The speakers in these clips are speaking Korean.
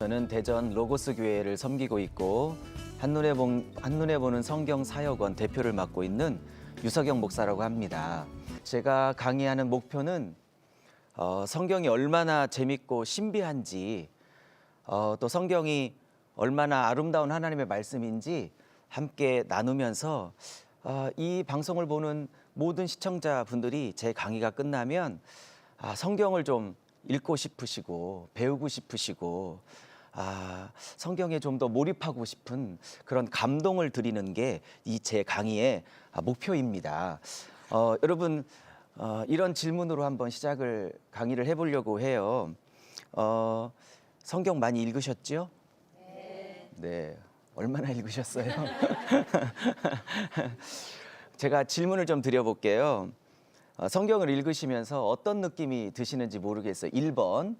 저는 대전 로고스 교회를 섬기고 있고 한눈에 보는 성경 사역원 대표를 맡고 있는 유석영 목사라고 합니다. 제가 강의하는 목표는 성경이 얼마나 재밌고 신비한지 또 성경이 얼마나 아름다운 하나님의 말씀인지 함께 나누면서 이 방송을 보는 모든 시청자분들이 제 강의가 끝나면 성경을 좀 읽고 싶으시고 배우고 싶으시고 성경에 좀 더 몰입하고 싶은 그런 감동을 드리는 게 이 제 강의의 목표입니다. 여러분 이런 질문으로 한번 강의를 해보려고 해요. 성경 많이 읽으셨죠? 네. 얼마나 읽으셨어요? 제가 질문을 좀 드려볼게요. 성경을 읽으시면서 어떤 느낌이 드시는지 모르겠어요. 1번.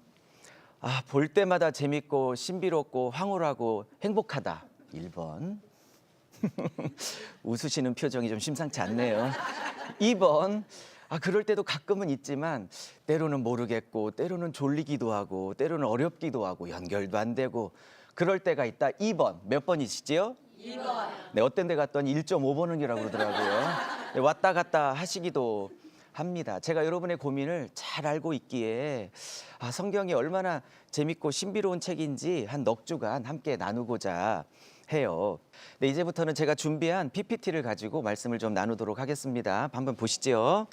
볼 때마다 재밌고 신비롭고 황홀하고 행복하다. 1번. 웃으시는 표정이 좀 심상치 않네요. 2번. 그럴 때도 가끔은 있지만 때로는 모르겠고 때로는 졸리기도 하고 때로는 어렵기도 하고 연결도 안 되고 그럴 때가 있다. 2번. 몇 번이시지요? 2번. 네, 어떤 데 갔더니 1.5번이라고 그러더라고요. 네, 왔다 갔다 하시기도 합니다. 제가 여러분의 고민을 잘 알고 있기에 성경이 얼마나 재밌고 신비로운 책인지 한 넉 주간 함께 나누고자 해요. 네, 이제부터는 제가 준비한 PPT를 가지고 말씀을 좀 나누도록 하겠습니다. 한번 보시죠.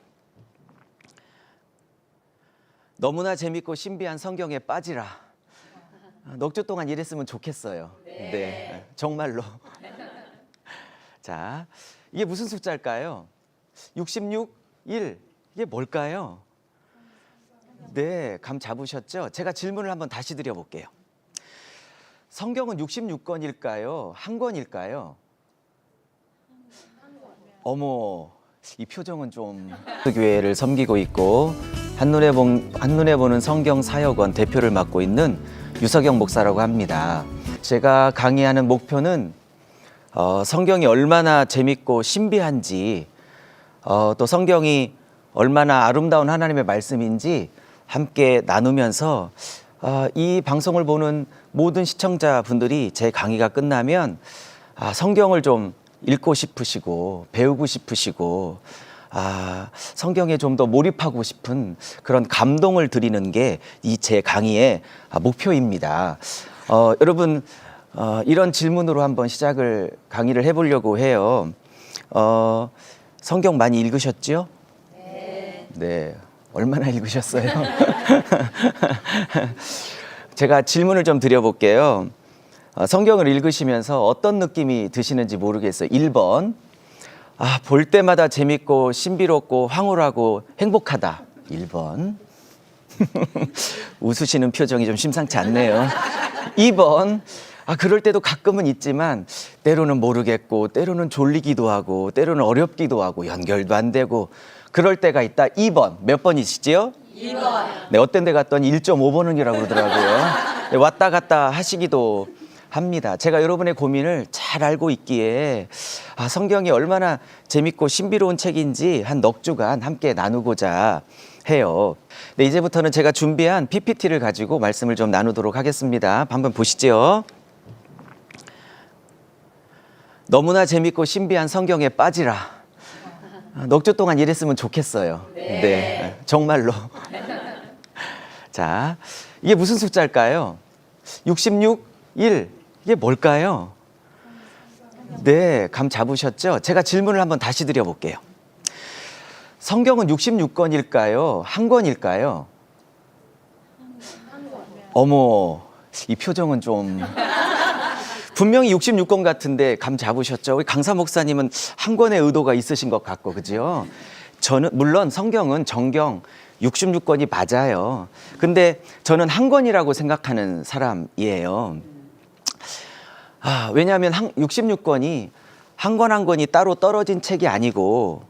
너무나 재밌고 신비한 성경에 빠지라. 넉 주 동안 이랬으면 좋겠어요. 네, 정말로. 자, 이게 무슨 숫자일까요? 66, 1. 이게 뭘까요? 네, 감 잡으셨죠? 제가 질문을 한번 다시 드려볼게요. 성경은 66권일까요? 한 권일까요? 어머, 이 표정은 좀... 교회를 섬기고 있고 한눈에 보는 성경 사역원 대표를 맡고 있는 유석영 목사라고 합니다. 제가 강의하는 목표는 성경이 얼마나 재밌고 신비한지 또 성경이 얼마나 아름다운 하나님의 말씀인지 함께 나누면서 이 방송을 보는 모든 시청자분들이 제 강의가 끝나면 성경을 좀 읽고 싶으시고 배우고 싶으시고 성경에 좀 더 몰입하고 싶은 그런 감동을 드리는 게 이 제 강의의 목표입니다. 여러분 이런 질문으로 한번 강의를 해보려고 해요. 성경 많이 읽으셨죠? 네. 얼마나 읽으셨어요? 제가 질문을 좀 드려볼게요. 성경을 읽으시면서 어떤 느낌이 드시는지 모르겠어요. 1번. 볼 때마다 재밌고 신비롭고 황홀하고 행복하다. 1번. 웃으시는 표정이 좀 심상치 않네요. 2번. 그럴 때도 가끔은 있지만 때로는 모르겠고 때로는 졸리기도 하고 때로는 어렵기도 하고 연결도 안 되고 그럴 때가 있다. 2번. 몇 번이시지요? 2번. 네, 어떤 데 갔더니 1.5번은이라고 그러더라고요. 네, 왔다 갔다 하시기도 합니다. 제가 여러분의 고민을 잘 알고 있기에 성경이 얼마나 재밌고 신비로운 책인지 한 넉 주간 함께 나누고자 해요. 네, 이제부터는 제가 준비한 PPT를 가지고 말씀을 좀 나누도록 하겠습니다. 한번 보시죠. 너무나 재밌고 신비한 성경에 빠지라. 넉 주 동안 이랬으면 좋겠어요. 네, 정말로. 자, 이게 무슨 숫자일까요? 66, 1. 이게 뭘까요? 네, 감 잡으셨죠? 제가 질문을 한번 다시 드려볼게요. 성경은 66권일까요? 한 권일까요? 어머, 이 표정은 좀... 분명히 66권 같은데 감 잡으셨죠? 우리 강사 목사님은 한 권의 의도가 있으신 것 같고, 그죠? 저는 물론 성경은 정경 66권이 맞아요. 근데 저는 한 권이라고 생각하는 사람이에요. 왜냐하면 66권이 한 권 한 권이 따로 떨어진 책이 아니고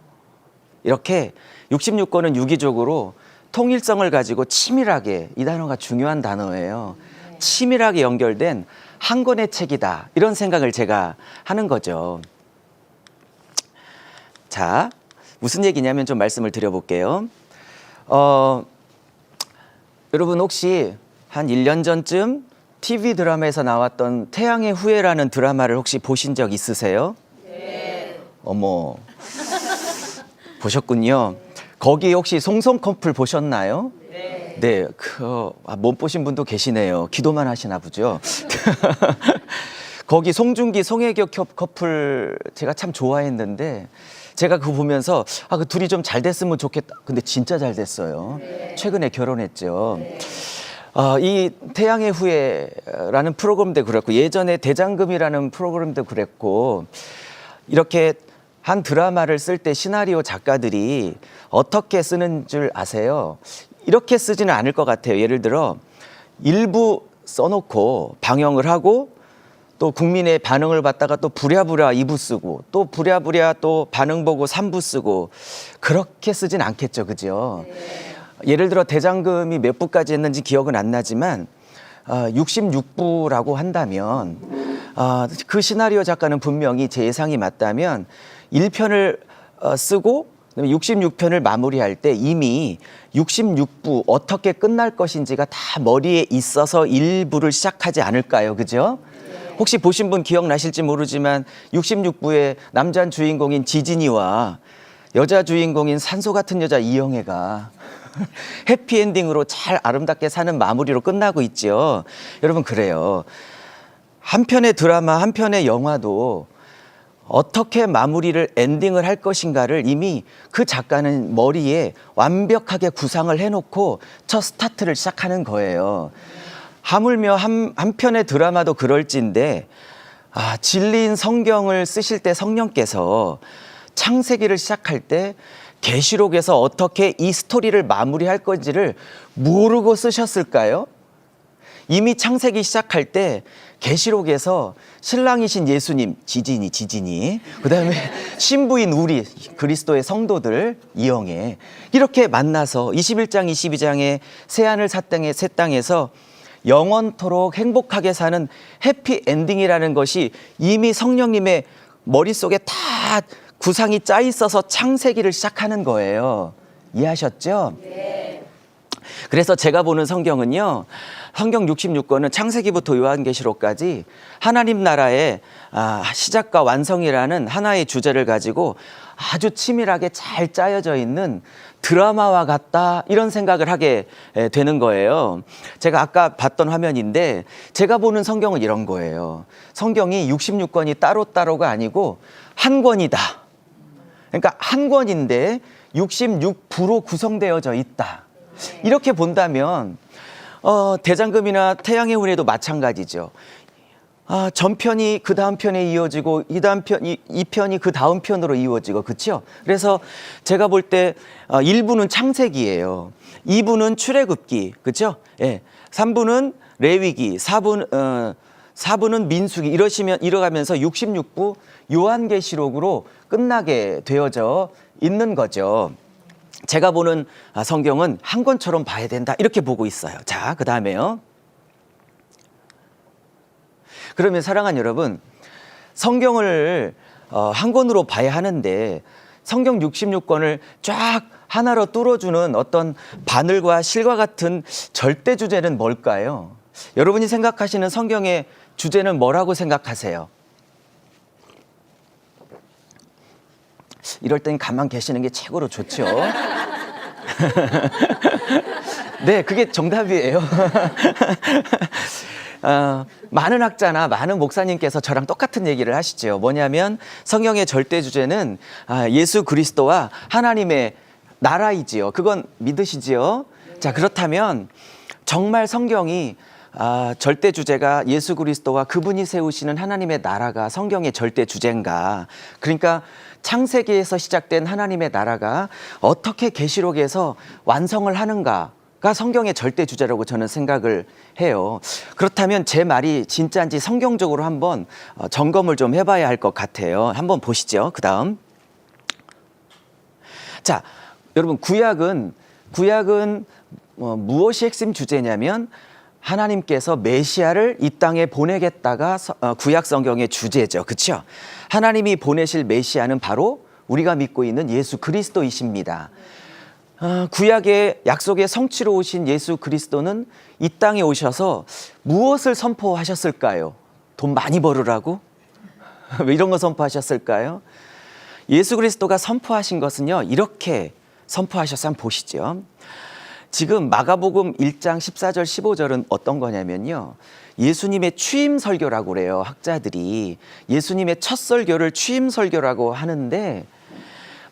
이렇게 66권은 유기적으로 통일성을 가지고 치밀하게, 이 단어가 중요한 단어예요. 치밀하게 연결된 한 권의 책이다. 이런 생각을 제가 하는 거죠. 자, 무슨 얘기냐면 좀 말씀을 드려볼게요. 여러분 혹시 한 1년 전쯤 TV 드라마에서 나왔던 태양의 후예라는 드라마를 혹시 보신 적 있으세요? 네. 어머, 보셨군요. 거기 혹시 송송 커플 보셨나요? 네, 못 보신 분도 계시네요. 기도만 하시나 보죠. 거기 송중기, 송혜교 커플 제가 참 좋아했는데 제가 그거 보면서 그 둘이 좀 잘 됐으면 좋겠다. 근데 진짜 잘 됐어요. 최근에 결혼했죠. 이 태양의 후예라는 프로그램도 그랬고 예전에 대장금이라는 프로그램도 그랬고 이렇게 한 드라마를 쓸 때 시나리오 작가들이 어떻게 쓰는 줄 아세요? 이렇게 쓰지는 않을 것 같아요. 예를 들어 일부 써놓고 방영을 하고 또 국민의 반응을 받다가 또 부랴부랴 2부 쓰고 또 부랴부랴 또 반응 보고 3부 쓰고 그렇게 쓰진 않겠죠. 그죠? 예를 들어 대장금이 몇 부까지 했는지 기억은 안 나지만 66부라고 한다면 그 시나리오 작가는 분명히 제 예상이 맞다면 1편을 쓰고 66편을 마무리할 때 이미 66부 어떻게 끝날 것인지가 다 머리에 있어서 1부를 시작하지 않을까요? 그죠? 혹시 보신 분 기억나실지 모르지만 66부의 남자 주인공인 지진이와 여자 주인공인 산소 같은 여자 이영애가 해피엔딩으로 잘 아름답게 사는 마무리로 끝나고 있죠. 여러분 그래요. 한 편의 드라마, 한 편의 영화도 어떻게 마무리를 엔딩을 할 것인가를 이미 그 작가는 머리에 완벽하게 구상을 해놓고 첫 스타트를 시작하는 거예요. 하물며 한 편의 드라마도 그럴진데 진리인 성경을 쓰실 때 성령께서 창세기를 시작할 때 계시록에서 어떻게 이 스토리를 마무리할 건지를 모르고 쓰셨을까요? 이미 창세기 시작할 때 계시록에서 신랑이신 예수님, 지진이 그다음에 신부인 우리 그리스도의 성도들 이영애 이렇게 만나서 21장 22장의 새하늘 새 땅에서 영원토록 행복하게 사는 해피엔딩이라는 것이 이미 성령님의 머릿속에 다 구상이 짜 있어서 창세기를 시작하는 거예요. 이해하셨죠? 네. 그래서 제가 보는 성경은요. 성경 66권은 창세기부터 요한계시록까지 하나님 나라의 시작과 완성이라는 하나의 주제를 가지고 아주 치밀하게 잘 짜여져 있는 드라마와 같다 이런 생각을 하게 되는 거예요. 제가 아까 봤던 화면인데 제가 보는 성경은 이런 거예요. 성경이 66권이 따로따로가 아니고 한 권이다. 그러니까 한 권인데 66부로 구성되어져 있다. 이렇게 본다면 대장금이나 태양의 운해도 마찬가지죠. 전편이 그 다음 편에 이어지고 이 편이 그 다음 편으로 이어지고, 그렇죠? 그래서 제가 볼 때 1부는 창세기예요. 2부는 출애굽기, 그렇죠? 예. 3부는 레위기, 4부는 민수기, 이러가면서 66부 요한계시록으로 끝나게 되어져 있는 거죠. 제가 보는 성경은 한 권처럼 봐야 된다, 이렇게 보고 있어요. 자, 그 다음에요. 그러면 사랑하는 여러분, 성경을 한 권으로 봐야 하는데 성경 66권을 쫙 하나로 뚫어주는 어떤 바늘과 실과 같은 절대 주제는 뭘까요? 여러분이 생각하시는 성경의 주제는 뭐라고 생각하세요? 이럴 땐 가만 계시는 게 최고로 좋죠. 네, 그게 정답이에요. 많은 학자나 많은 목사님께서 저랑 똑같은 얘기를 하시죠. 뭐냐면 성경의 절대 주제는 예수 그리스도와 하나님의 나라이지요. 그건 믿으시지요? 자, 그렇다면 정말 성경이 절대 주제가 예수 그리스도와 그분이 세우시는 하나님의 나라가 성경의 절대 주제인가? 그러니까 창세기에서 시작된 하나님의 나라가 어떻게 계시록에서 완성을 하는가가 성경의 절대 주제라고 저는 생각을 해요. 그렇다면 제 말이 진짜인지 성경적으로 한번 점검을 좀 해봐야 할 것 같아요. 한번 보시죠. 그 다음. 자, 여러분, 구약은 무엇이 핵심 주제냐면 하나님께서 메시아를 이 땅에 보내겠다가 구약 성경의 주제죠. 그렇죠? 하나님이 보내실 메시아는 바로 우리가 믿고 있는 예수 그리스도이십니다. 구약의 약속의 성취로 오신 예수 그리스도는 이 땅에 오셔서 무엇을 선포하셨을까요? 돈 많이 벌으라고? 왜 이런 거 선포하셨을까요? 예수 그리스도가 선포하신 것은요, 이렇게 선포하셔서 한번 보시죠. 지금 마가복음 1장 14절 15절은 어떤 거냐면요, 예수님의 취임 설교라고 그래요. 학자들이 예수님의 첫 설교를 취임 설교라고 하는데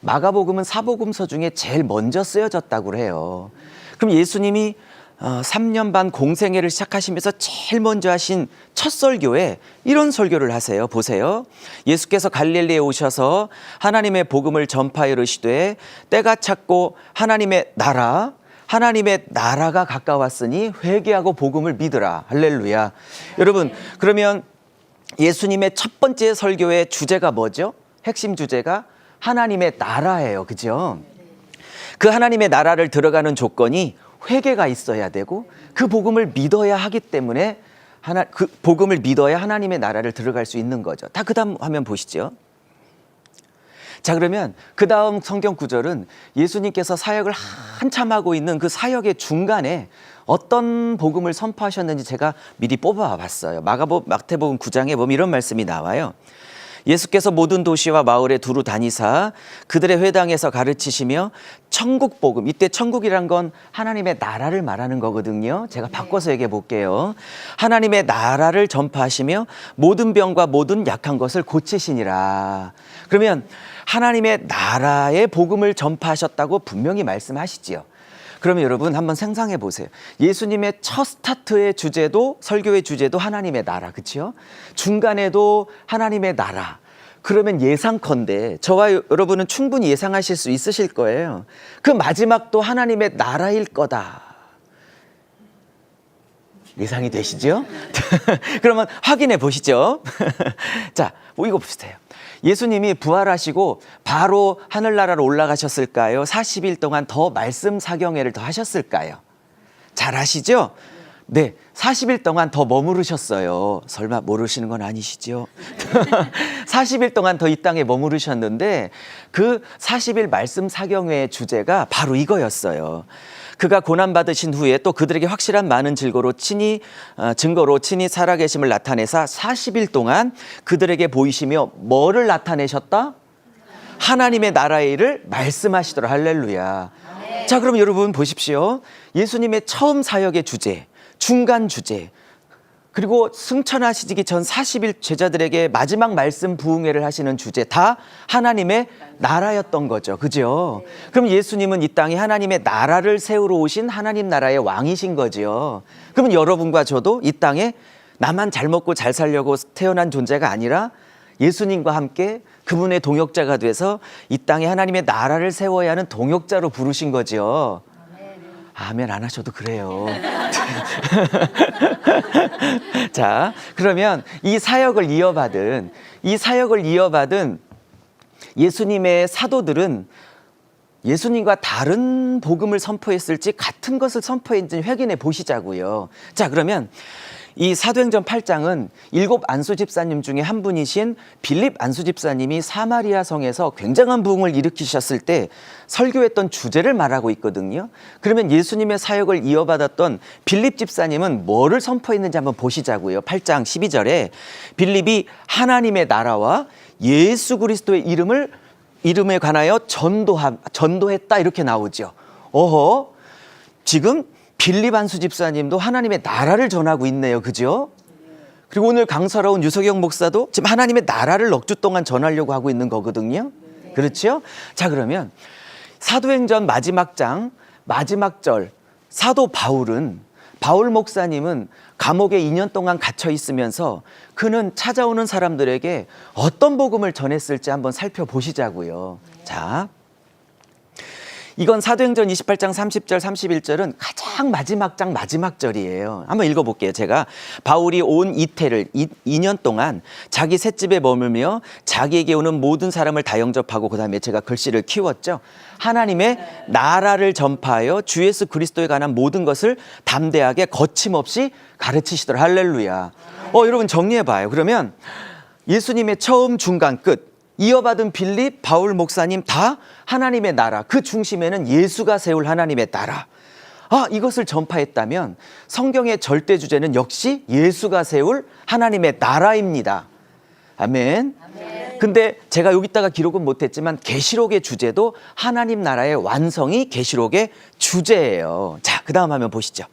마가복음은 사복음서 중에 제일 먼저 쓰여졌다고 해요. 그럼 예수님이 3년 반 공생애를 시작하시면서 제일 먼저 하신 첫 설교에 이런 설교를 하세요. 보세요. 예수께서 갈릴리에 오셔서 하나님의 복음을 전파하여 이르시되 때가 찼고 하나님의 나라가 가까웠으니 회개하고 복음을 믿으라. 할렐루야. 여러분, 그러면 예수님의 첫 번째 설교의 주제가 뭐죠? 핵심 주제가 하나님의 나라예요. 그죠? 그 하나님의 나라를 들어가는 조건이 회개가 있어야 되고 그 복음을 믿어야 하기 때문에 그 복음을 믿어야 하나님의 나라를 들어갈 수 있는 거죠. 다 그 다음 화면 보시죠. 자, 그러면 그 다음 성경 구절은 예수님께서 사역을 한참 하고 있는 그 사역의 중간에 어떤 복음을 선포하셨는지 제가 미리 뽑아봤어요. 마태복음 9장에 보면 이런 말씀이 나와요. 예수께서 모든 도시와 마을에 두루 다니사 그들의 회당에서 가르치시며 천국 복음, 이때 천국이란 건 하나님의 나라를 말하는 거거든요. 제가 바꿔서 얘기해 볼게요. 하나님의 나라를 전파하시며 모든 병과 모든 약한 것을 고치시니라. 그러면 하나님의 나라의 복음을 전파하셨다고 분명히 말씀하시지요. 그러면 여러분 한번 상상해 보세요. 예수님의 첫 스타트의 주제도, 설교의 주제도 하나님의 나라, 그렇죠? 중간에도 하나님의 나라. 그러면 예상컨대 저와 여러분은 충분히 예상하실 수 있으실 거예요. 그 마지막도 하나님의 나라일 거다. 예상이 되시죠? 그러면 확인해 보시죠. 자, 이거 보세요. 예수님이 부활하시고 바로 하늘나라로 올라가셨을까요? 40일 동안 더 말씀 사경회를 더 하셨을까요? 잘 아시죠? 네, 40일 동안 더 머무르셨어요. 설마 모르시는 건 아니시죠? 40일 동안 더 이 땅에 머무르셨는데 그 40일 말씀 사경회의 주제가 바로 이거였어요. 그가 고난받으신 후에 또 그들에게 확실한 많은 증거로 친히 살아계심을 나타내사 40일 동안 그들에게 보이시며 뭐를 나타내셨다? 하나님의 나라의 일을 말씀하시더라. 할렐루야. 자, 그럼 여러분 보십시오. 예수님의 처음 사역의 주제, 중간 주제, 그리고 승천하시기 전 40일 제자들에게 마지막 말씀 부흥회를 하시는 주제 다 하나님의 나라였던 거죠. 그죠? 그럼 예수님은 이 땅에 하나님의 나라를 세우러 오신 하나님 나라의 왕이신 거죠. 그러면 여러분과 저도 이 땅에 나만 잘 먹고 잘 살려고 태어난 존재가 아니라 예수님과 함께 그분의 동역자가 돼서 이 땅에 하나님의 나라를 세워야 하는 동역자로 부르신 거죠. 아멘 안 하셔도 그래요. 자, 그러면 이 사역을 이어받은 예수님의 사도들은 예수님과 다른 복음을 선포했을지 같은 것을 선포했는지 확인해 보시자고요. 자, 그러면 이 사도행전 8장은 7 안수 집사님 중에 한 분이신 빌립 안수 집사님이 사마리아 성에서 굉장한 부흥을 일으키셨을 때 설교했던 주제를 말하고 있거든요. 그러면 예수님의 사역을 이어받았던 빌립 집사님은 뭐를 선포했는지 한번 보시자고요. 8장 12절에 빌립이 하나님의 나라와 예수 그리스도의 이름에 관하여 전도했다 이렇게 나오죠. 어허, 지금 빌립 안수 집사님도 하나님의 나라를 전하고 있네요. 그죠? 그리고 오늘 강사로 온 유석영 목사도 지금 하나님의 나라를 넉 주 동안 전하려고 하고 있는 거거든요. 그렇죠? 자, 그러면 사도행전 마지막 장 마지막 절 사도 바울 목사님은 감옥에 2년 동안 갇혀 있으면서 그는 찾아오는 사람들에게 어떤 복음을 전했을지 한번 살펴보시자고요. 자, 이건 사도행전 28장 30절 31절은 가장 마지막 장 마지막 절이에요. 한번 읽어볼게요. 제가 바울이 온 이태를 2년 동안 자기 셋집에 머물며 자기에게 오는 모든 사람을 다 영접하고 그 다음에 제가 글씨를 키웠죠. 하나님의 나라를 전파하여 주 예수 그리스도에 관한 모든 것을 담대하게 거침없이 가르치시더라. 할렐루야. 여러분 정리해봐요. 그러면 예수님의 처음 중간 끝 이어받은 빌립, 바울 목사님 다 하나님의 나라, 그 중심에는 예수가 세울 하나님의 나라. 이것을 전파했다면 성경의 절대 주제는 역시 예수가 세울 하나님의 나라입니다. 아멘. 근데 제가 여기다가 기록은 못했지만 계시록의 주제도 하나님 나라의 완성이 계시록의 주제예요. 자, 그 다음 화면 보시죠.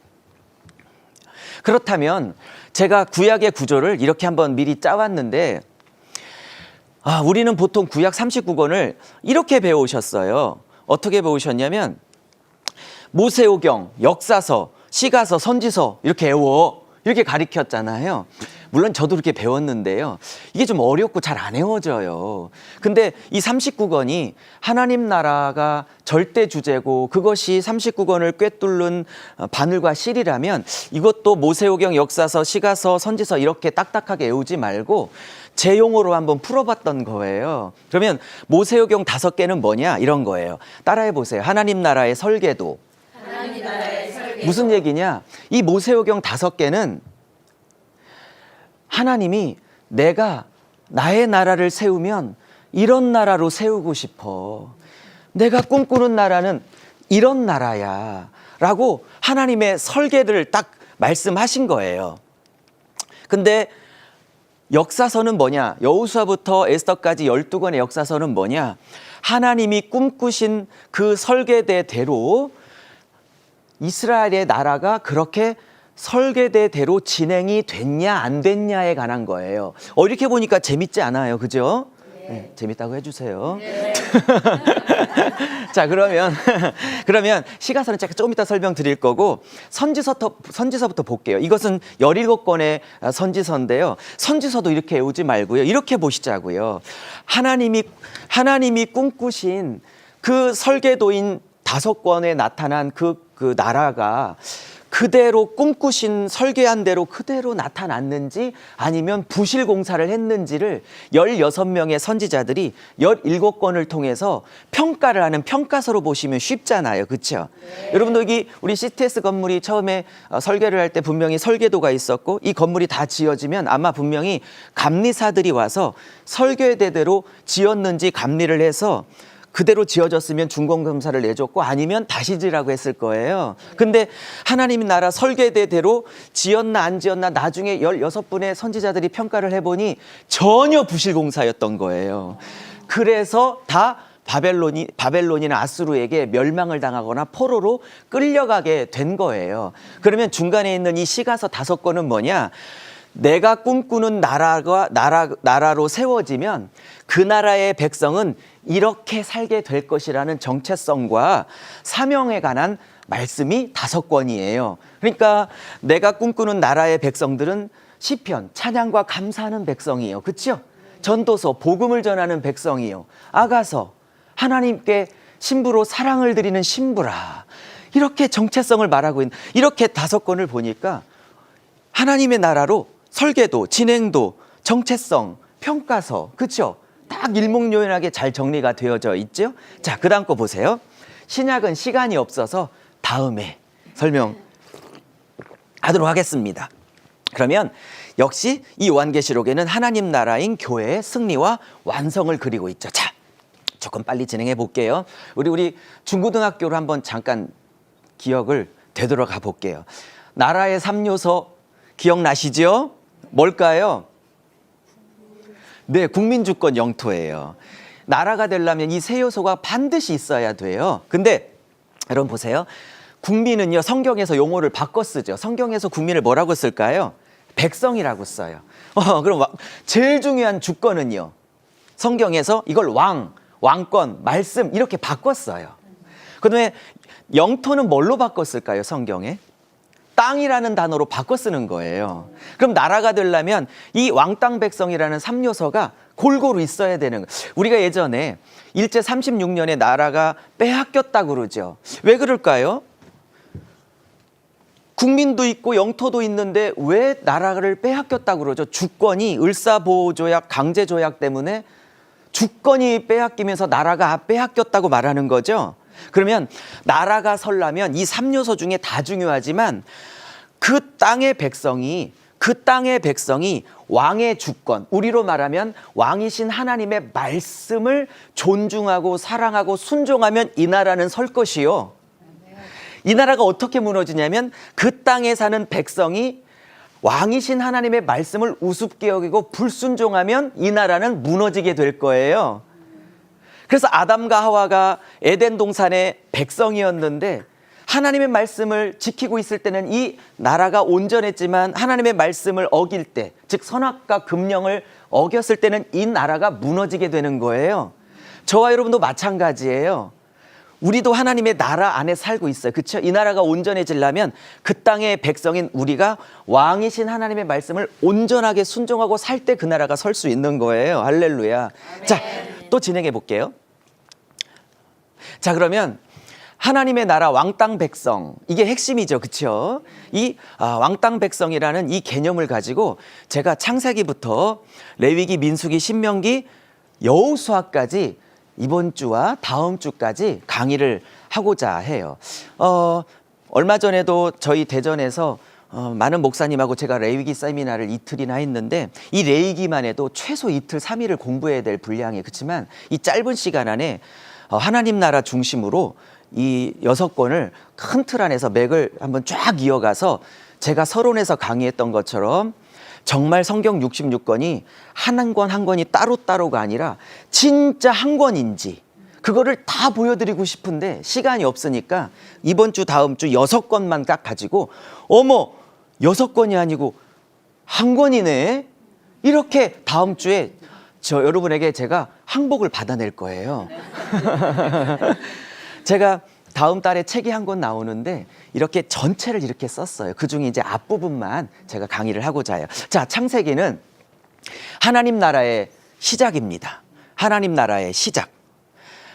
그렇다면 제가 구약의 구조를 이렇게 한번 미리 짜왔는데 우리는 보통 구약 39권을 이렇게 배우셨어요. 어떻게 배우셨냐면 모세오경, 역사서, 시가서, 선지서 이렇게 이렇게 가르쳤잖아요. 물론 저도 그렇게 배웠는데요. 이게 좀 어렵고 잘 안 외워져요. 근데 이 39권이 하나님 나라가 절대 주제고 그것이 39권을 꿰뚫는 바늘과 실이라면 이것도 모세오경, 역사서, 시가서, 선지서 이렇게 딱딱하게 외우지 말고 제 용어로 한번 풀어봤던 거예요. 그러면 모세오경 5개는 뭐냐? 이런 거예요. 따라해 보세요. 하나님 나라의 설계도. 무슨 얘기냐? 이 모세오경 5개는 하나님이 내가 나의 나라를 세우면 이런 나라로 세우고 싶어. 내가 꿈꾸는 나라는 이런 나라야. 라고 하나님의 설계를 딱 말씀하신 거예요. 근데 역사서는 뭐냐? 여호수아부터 에스더까지 12권의 역사서는 뭐냐? 하나님이 꿈꾸신 그 설계대대로 이스라엘의 나라가 그렇게 설계대대로 진행이 됐냐 안 됐냐에 관한 거예요. 이렇게 보니까 재밌지 않아요. 그죠? 네, 재밌다고 해주세요. 네. 자, 그러면 시가서는 제가 조금 이따 설명드릴 거고 선지서부터 볼게요. 이것은 17권의 선지서인데요. 선지서도 이렇게 외우지 말고요. 이렇게 보시자고요. 하나님이 꿈꾸신 그 설계도인 5권에 나타난 그 나라가 그대로 꿈꾸신 설계한 대로 그대로 나타났는지 아니면 부실 공사를 했는지를 16명의 선지자들이 17권을 통해서 평가를 하는 평가서로 보시면 쉽잖아요. 그렇죠? 네. 여러분도 여기 우리 CTS 건물이 처음에 설계를 할 때 분명히 설계도가 있었고 이 건물이 다 지어지면 아마 분명히 감리사들이 와서 설계대대로 지었는지 감리를 해서 그대로 지어졌으면 준공검사를 내줬고 아니면 다시 지라고 했을 거예요. 근데 하나님 나라 설계대대로 지었나 안 지었나 나중에 16분의 선지자들이 평가를 해보니 전혀 부실공사였던 거예요. 그래서 다 바벨론이나 아수르에게 멸망을 당하거나 포로로 끌려가게 된 거예요. 그러면 중간에 있는 이 시가서 5권은 뭐냐? 내가 꿈꾸는 나라로 세워지면 그 나라의 백성은 이렇게 살게 될 것이라는 정체성과 사명에 관한 말씀이 5권이에요. 그러니까 내가 꿈꾸는 나라의 백성들은 시편, 찬양과 감사하는 백성이에요. 그렇죠? 전도서, 복음을 전하는 백성이요. 아가서, 하나님께 신부로 사랑을 드리는 신부라. 이렇게 정체성을 말하고 있는, 이렇게 5권을 보니까 하나님의 나라로 설계도, 진행도, 정체성, 평가서, 그렇죠? 딱 일목요연하게 잘 정리가 되어져 있죠? 자, 그 다음 거 보세요. 신약은 시간이 없어서 다음에 설명하도록 하겠습니다. 그러면 역시 이 요한계시록에는 하나님 나라인 교회의 승리와 완성을 그리고 있죠. 자, 조금 빨리 진행해 볼게요. 우리 중고등학교로 한번 잠깐 기억을 되돌아가 볼게요. 나라의 3요소 기억나시죠? 뭘까요? 네, 국민주권 영토예요. 나라가 되려면 이 3요소가 반드시 있어야 돼요. 근데 여러분 보세요. 국민은요, 성경에서 용어를 바꿔 쓰죠. 성경에서 국민을 뭐라고 쓸까요? 백성이라고 써요. 그럼 제일 중요한 주권은요, 성경에서 이걸 왕권, 말씀 이렇게 바꿨어요. 그다음에 영토는 뭘로 바꿨을까요? 성경에? 땅이라는 단어로 바꿔 쓰는 거예요. 그럼 나라가 되려면 이 왕땅 백성이라는 3요소가 골고루 있어야 되는 거예요. 우리가 예전에 일제 36년에 나라가 빼앗겼다고 그러죠. 왜 그럴까요? 국민도 있고 영토도 있는데 왜 나라를 빼앗겼다고 그러죠? 주권이 을사보호조약, 강제조약 때문에 주권이 빼앗기면서 나라가 빼앗겼다고 말하는 거죠. 그러면 나라가 서려면 이 3요소 중에 다 중요하지만 그 땅의 백성이 왕의 주권, 우리로 말하면 왕이신 하나님의 말씀을 존중하고 사랑하고 순종하면 이 나라는 설 것이요. 이 나라가 어떻게 무너지냐면 그 땅에 사는 백성이 왕이신 하나님의 말씀을 우습게 여기고 불순종하면 이 나라는 무너지게 될 거예요. 그래서 아담과 하와가 에덴 동산의 백성이었는데 하나님의 말씀을 지키고 있을 때는 이 나라가 온전했지만 하나님의 말씀을 어길 때, 즉 선악과 금령을 어겼을 때는 이 나라가 무너지게 되는 거예요. 저와 여러분도 마찬가지예요. 우리도 하나님의 나라 안에 살고 있어요. 그렇죠? 이 나라가 온전해지려면 그 땅의 백성인 우리가 왕이신 하나님의 말씀을 온전하게 순종하고 살 때 그 나라가 설 수 있는 거예요. 할렐루야. 아멘. 자, 또 진행해 볼게요. 자, 그러면 하나님의 나라 왕땅 백성, 이게 핵심이죠. 그렇죠? 이 왕땅 백성이라는 이 개념을 가지고 제가 창세기부터 레위기, 민수기, 신명기, 여호수아까지 이번 주와 다음 주까지 강의를 하고자 해요. 얼마 전에도 저희 대전에서 많은 목사님하고 제가 레위기 세미나를 이틀이나 했는데 이 레위기만 해도 최소 이틀, 3일을 공부해야 될 분량이, 그렇지만 이 짧은 시간 안에 하나님 나라 중심으로 이 6권을 큰 틀 안에서 맥을 한번 쫙 이어가서 제가 서론에서 강의했던 것처럼 정말 성경 66권이 한 권 한 권이 따로따로가 아니라 진짜 한 권인지 그거를 다 보여드리고 싶은데 시간이 없으니까 이번 주 다음 주 6권만 딱 가지고 어머 6권이 아니고 한 권이네, 이렇게 다음 주에 여러분에게 제가 항복을 받아낼 거예요. 제가 다음 달에 책이 한 권 나오는데 이렇게 전체를 이렇게 썼어요. 그중에 이제 앞부분만 제가 강의를 하고자 해요. 자, 창세기는 하나님 나라의 시작입니다. 하나님 나라의 시작.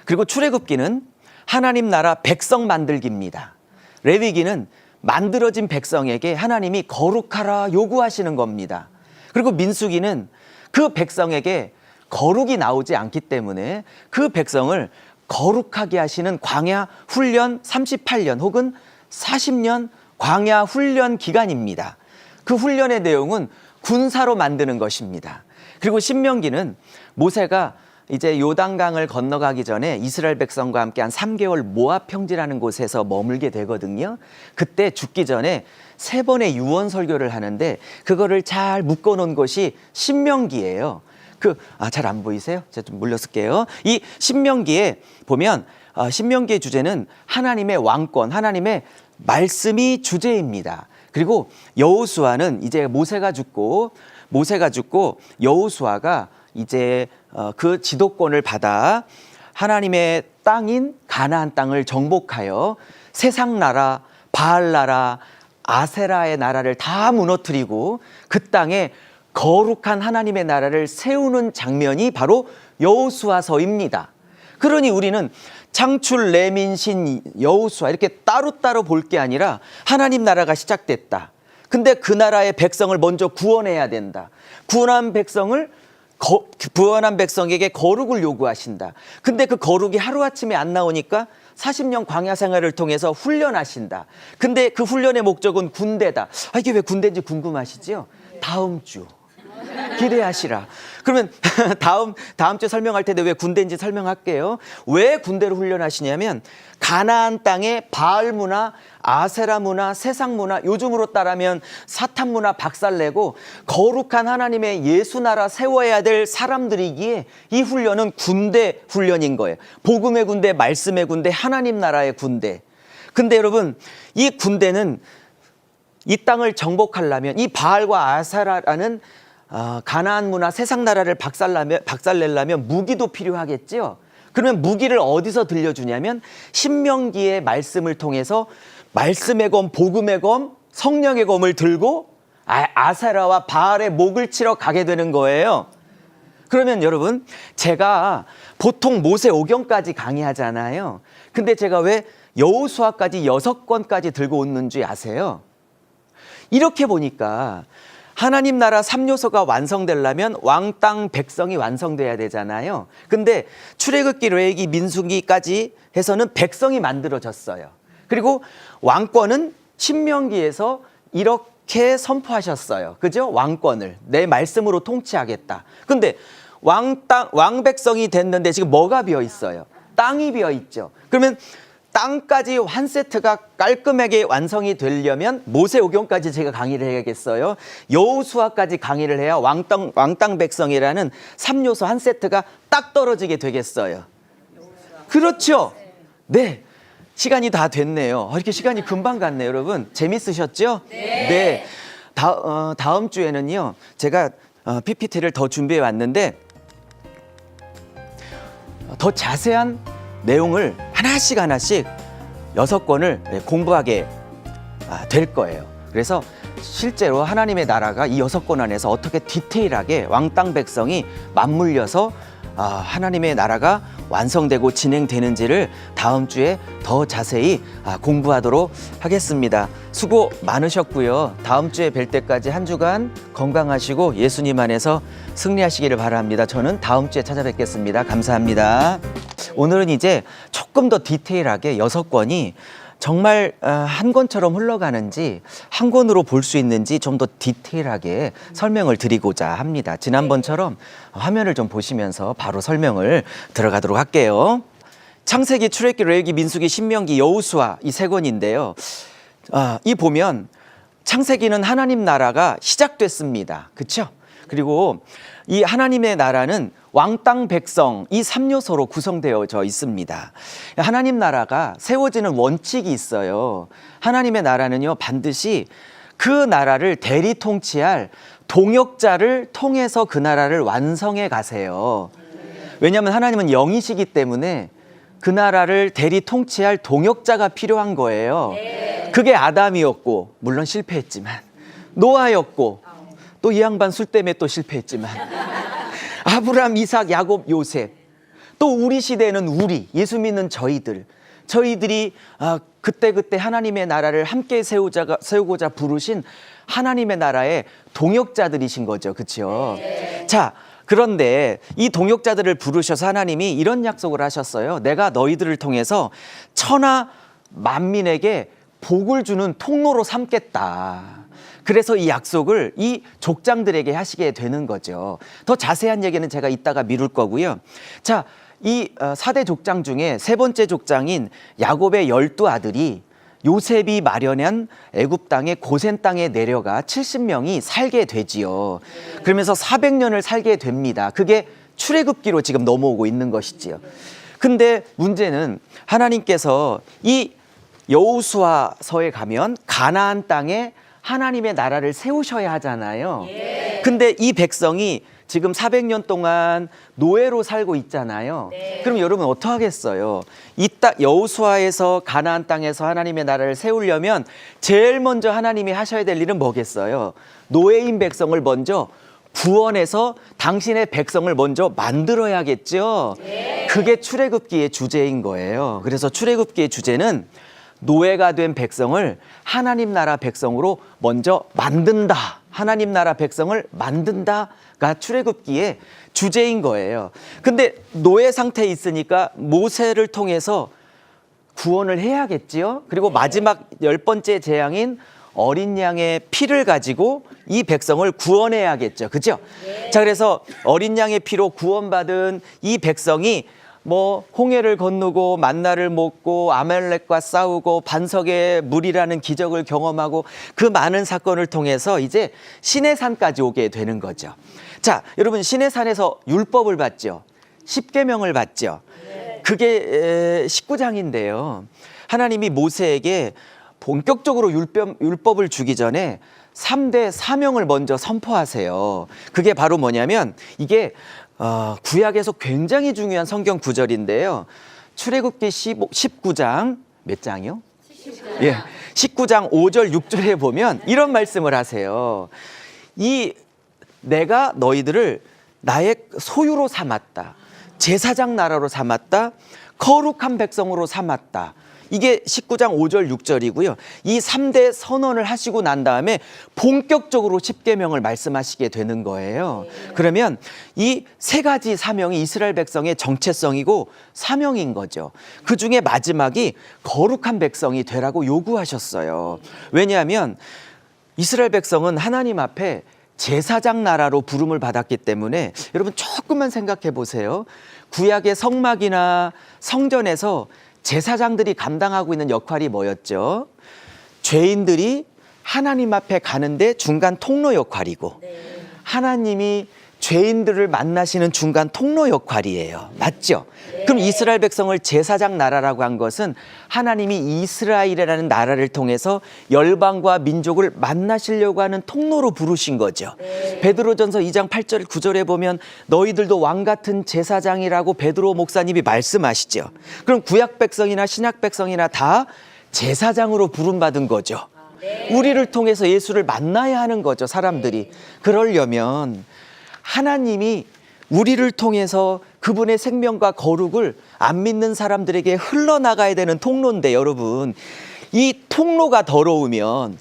그리고 출애굽기는 하나님 나라 백성 만들기입니다. 레위기는 만들어진 백성에게 하나님이 거룩하라 요구하시는 겁니다. 그리고 민수기는 그 백성에게 거룩이 나오지 않기 때문에 그 백성을 거룩하게 하시는 광야 훈련 38년 혹은 40년 광야 훈련 기간입니다. 그 훈련의 내용은 군사로 만드는 것입니다. 그리고 신명기는 모세가 이제 요단강을 건너가기 전에 이스라엘 백성과 함께 한 3개월 모압 평지라는 곳에서 머물게 되거든요. 그때 죽기 전에 3번의 유언 설교를 하는데 그거를 잘 묶어놓은 것이 신명기예요. 잘 안 보이세요? 제가 좀 물러설게요. 이 신명기에 보면 신명기의 주제는 하나님의 왕권, 하나님의 말씀이 주제입니다. 그리고 여호수아는 이제 모세가 죽고 여호수아가 이제 그 지도권을 받아 하나님의 땅인 가나안 땅을 정복하여 세상 나라, 바알 나라, 아세라의 나라를 다 무너뜨리고 그 땅에 거룩한 하나님의 나라를 세우는 장면이 바로 여호수아서입니다. 그러니 우리는 창출, 레민신, 여호수아 이렇게 따로따로 볼 게 아니라 하나님 나라가 시작됐다. 근데 그 나라의 백성을 먼저 구원해야 된다. 구원한 백성에게 거룩을 요구하신다. 근데 그 거룩이 하루아침에 안 나오니까 40년 광야 생활을 통해서 훈련하신다. 근데 그 훈련의 목적은 군대다. 이게 왜 군대인지 궁금하시죠? 다음 주 기대하시라. 그러면 다음 주에 설명할 텐데 왜 군대인지 설명할게요. 왜 군대를 훈련하시냐면 가나안 땅의 바알 문화, 아세라 문화, 세상 문화, 요즘으로 따르면 사탄 문화 박살내고 거룩한 하나님의 예수 나라 세워야 될 사람들이기에 이 훈련은 군대 훈련인 거예요. 복음의 군대, 말씀의 군대, 하나님 나라의 군대. 근데 여러분, 이 군대는 이 땅을 정복하려면 이 바알과 아세라라는 가나안 문화, 세상 나라를 박살내려면 무기도 필요하겠죠. 그러면 무기를 어디서 들려주냐면 신명기의 말씀을 통해서 말씀의 검, 복음의 검, 성령의 검을 들고 아세라와 바알의 목을 치러 가게 되는 거예요. 그러면 여러분, 제가 보통 모세오경까지 강의하잖아요. 근데 제가 왜 여호수아까지 6권까지 들고 오는지 아세요? 이렇게 보니까 하나님 나라 3요소가 완성되려면 왕, 땅, 백성이 완성돼야 되잖아요. 근데 출애굽기, 레위기, 민수기까지 해서는 백성이 만들어졌어요. 그리고 왕권은 신명기에서 이렇게 선포하셨어요. 그죠? 왕권을 내 말씀으로 통치하겠다. 근데 왕 백성이 됐는데 지금 뭐가 비어 있어요? 땅이 비어 있죠. 그러면 땅까지 한 세트가 깔끔하게 완성이 되려면 모세오경까지 제가 강의를 해야겠어요. 여호수아까지 강의를 해야 왕땅 백성이라는 3요소 한 세트가 딱 떨어지게 되겠어요. 그렇죠? 네. 시간이 다 됐네요. 이렇게 시간이 금방 갔네요, 여러분. 재밌으셨죠? 네. 다음 주에는요, 제가 PPT를 더 준비해 왔는데 더 자세한 내용을 하나씩 6권을 공부하게 될 거예요. 그래서 실제로 하나님의 나라가 이 6권 안에서 어떻게 디테일하게 왕, 땅, 백성이 맞물려서 하나님의 나라가 완성되고 진행되는지를 다음 주에 더 자세히 공부하도록 하겠습니다. 수고 많으셨고요. 다음 주에 뵐 때까지 한 주간 건강하시고 예수님 안에서 승리하시기를 바랍니다. 저는 다음 주에 찾아뵙겠습니다. 감사합니다. 오늘은 이제 조금 더 디테일하게 6권이 정말 한 권처럼 흘러가는지 한 권으로 볼 수 있는지 좀 더 디테일하게 설명을 드리고자 합니다. 지난번처럼 화면을 좀 보시면서 바로 설명을 들어가도록 할게요. 창세기, 출애굽기, 레위기, 민수기, 신명기, 여호수아 이 3권인데요. 이 보면 창세기는 하나님 나라가 시작됐습니다. 그렇죠? 그리고 이 하나님의 나라는 왕, 땅, 백성 이 3요소로 구성되어져 있습니다. 하나님 나라가 세워지는 원칙이 있어요. 하나님의 나라는요, 반드시 그 나라를 대리 통치할 동역자를 통해서 그 나라를 완성해 가세요. 왜냐하면 하나님은 영이시기 때문에 그 나라를 대리 통치할 동역자가 필요한 거예요. 그게 아담이었고, 물론 실패했지만, 노아였고, 또 이 양반 술 때문에 또 실패했지만, 아브라함, 이삭, 야곱, 요셉, 또 우리 시대에는 우리 예수 믿는 저희들이 그때 하나님의 나라를 함께 세우고자 부르신 하나님의 나라의 동역자들이신 거죠. 그렇죠? 자, 그런데 이 동역자들을 부르셔서 하나님이 이런 약속을 하셨어요. 내가 너희들을 통해서 천하 만민에게 복을 주는 통로로 삼겠다. 그래서 이 약속을 이 족장들에게 하시게 되는 거죠. 더 자세한 얘기는 제가 이따가 미룰 거고요. 자, 이 4대 족장 중에 3번째 족장인 야곱의 12아들이 요셉이 마련한 애굽 땅의 고센 땅에 내려가 70명이 살게 되지요. 그러면서 400년을 살게 됩니다. 그게 출애굽기로 지금 넘어오고 있는 것이지요. 근데 문제는 하나님께서 이 여호수아서에 가면 가나안 땅에 하나님의 나라를 세우셔야 하잖아요. 근데 이 백성이 지금 400년 동안 노예로 살고 있잖아요. 그럼 여러분 어떡하겠어요? 이 땅 여호수아에서 가나안 땅에서 하나님의 나라를 세우려면 제일 먼저 하나님이 하셔야 될 일은 뭐겠어요? 노예인 백성을 먼저 구원해서 당신의 백성을 먼저 만들어야겠죠. 그게 출애굽기의 주제인 거예요. 그래서 출애굽기의 주제는 노예가 된 백성을 하나님 나라 백성으로 먼저 만든다. 하나님 나라 백성을 만든다가 출애굽기의 주제인 거예요. 근데 노예 상태에 있으니까 모세를 통해서 구원을 해야겠지요. 그리고 마지막 10번째 재앙인 어린 양의 피를 가지고 이 백성을 구원해야겠죠. 그죠? 자, 그래서 어린 양의 피로 구원받은 이 백성이 뭐 홍해를 건너고 만나를 먹고 아말렉과 싸우고 반석의 물이라는 기적을 경험하고 그 많은 사건을 통해서 이제 시내산까지 오게 되는 거죠. 자, 여러분 시내산에서 율법을 받죠. 십계명을 받죠. 그게 19장인데요. 하나님이 모세에게 본격적으로 율법을 주기 전에 3대 사명을 먼저 선포하세요. 그게 바로 뭐냐면 이게 구약에서 굉장히 중요한 성경 구절인데요. 출애굽기 19장 몇 장이요? 19장. 예, 19장 5절 6절에 보면 이런 말씀을 하세요. 내가 너희들을 나의 소유로 삼았다. 제사장 나라로 삼았다. 거룩한 백성으로 삼았다. 이게 19장 5절 6절이고요. 이 3대 선언을 하시고 난 다음에 본격적으로 십계명을 말씀하시게 되는 거예요. 그러면 이 세 가지 사명이 이스라엘 백성의 정체성이고 사명인 거죠. 그중에 마지막이 거룩한 백성이 되라고 요구하셨어요. 왜냐하면 이스라엘 백성은 하나님 앞에 제사장 나라로 부름을 받았기 때문에 여러분 조금만 생각해 보세요. 구약의 성막이나 성전에서 제사장들이 감당하고 있는 역할이 뭐였죠? 죄인들이 하나님 앞에 가는데 중간 통로 역할이고 하나님이 죄인들을 만나시는 중간 통로 역할이에요. 맞죠? 그럼 이스라엘 백성을 제사장 나라라고 한 것은 하나님이 이스라엘이라는 나라를 통해서 열방과 민족을 만나시려고 하는 통로로 부르신 거죠. 베드로전서 2장 8절 9절에 보면 너희들도 왕 같은 제사장이라고 베드로 목사님이 말씀하시죠. 그럼 구약 백성이나 신약 백성이나 다 제사장으로 부름받은 거죠. 우리를 통해서 예수를 만나야 하는 거죠, 사람들이. 그러려면 하나님이 우리를 통해서 그분의 생명과 거룩을 안 믿는 사람들에게 흘러나가야 되는 통로인데 여러분, 이 통로가 더러우면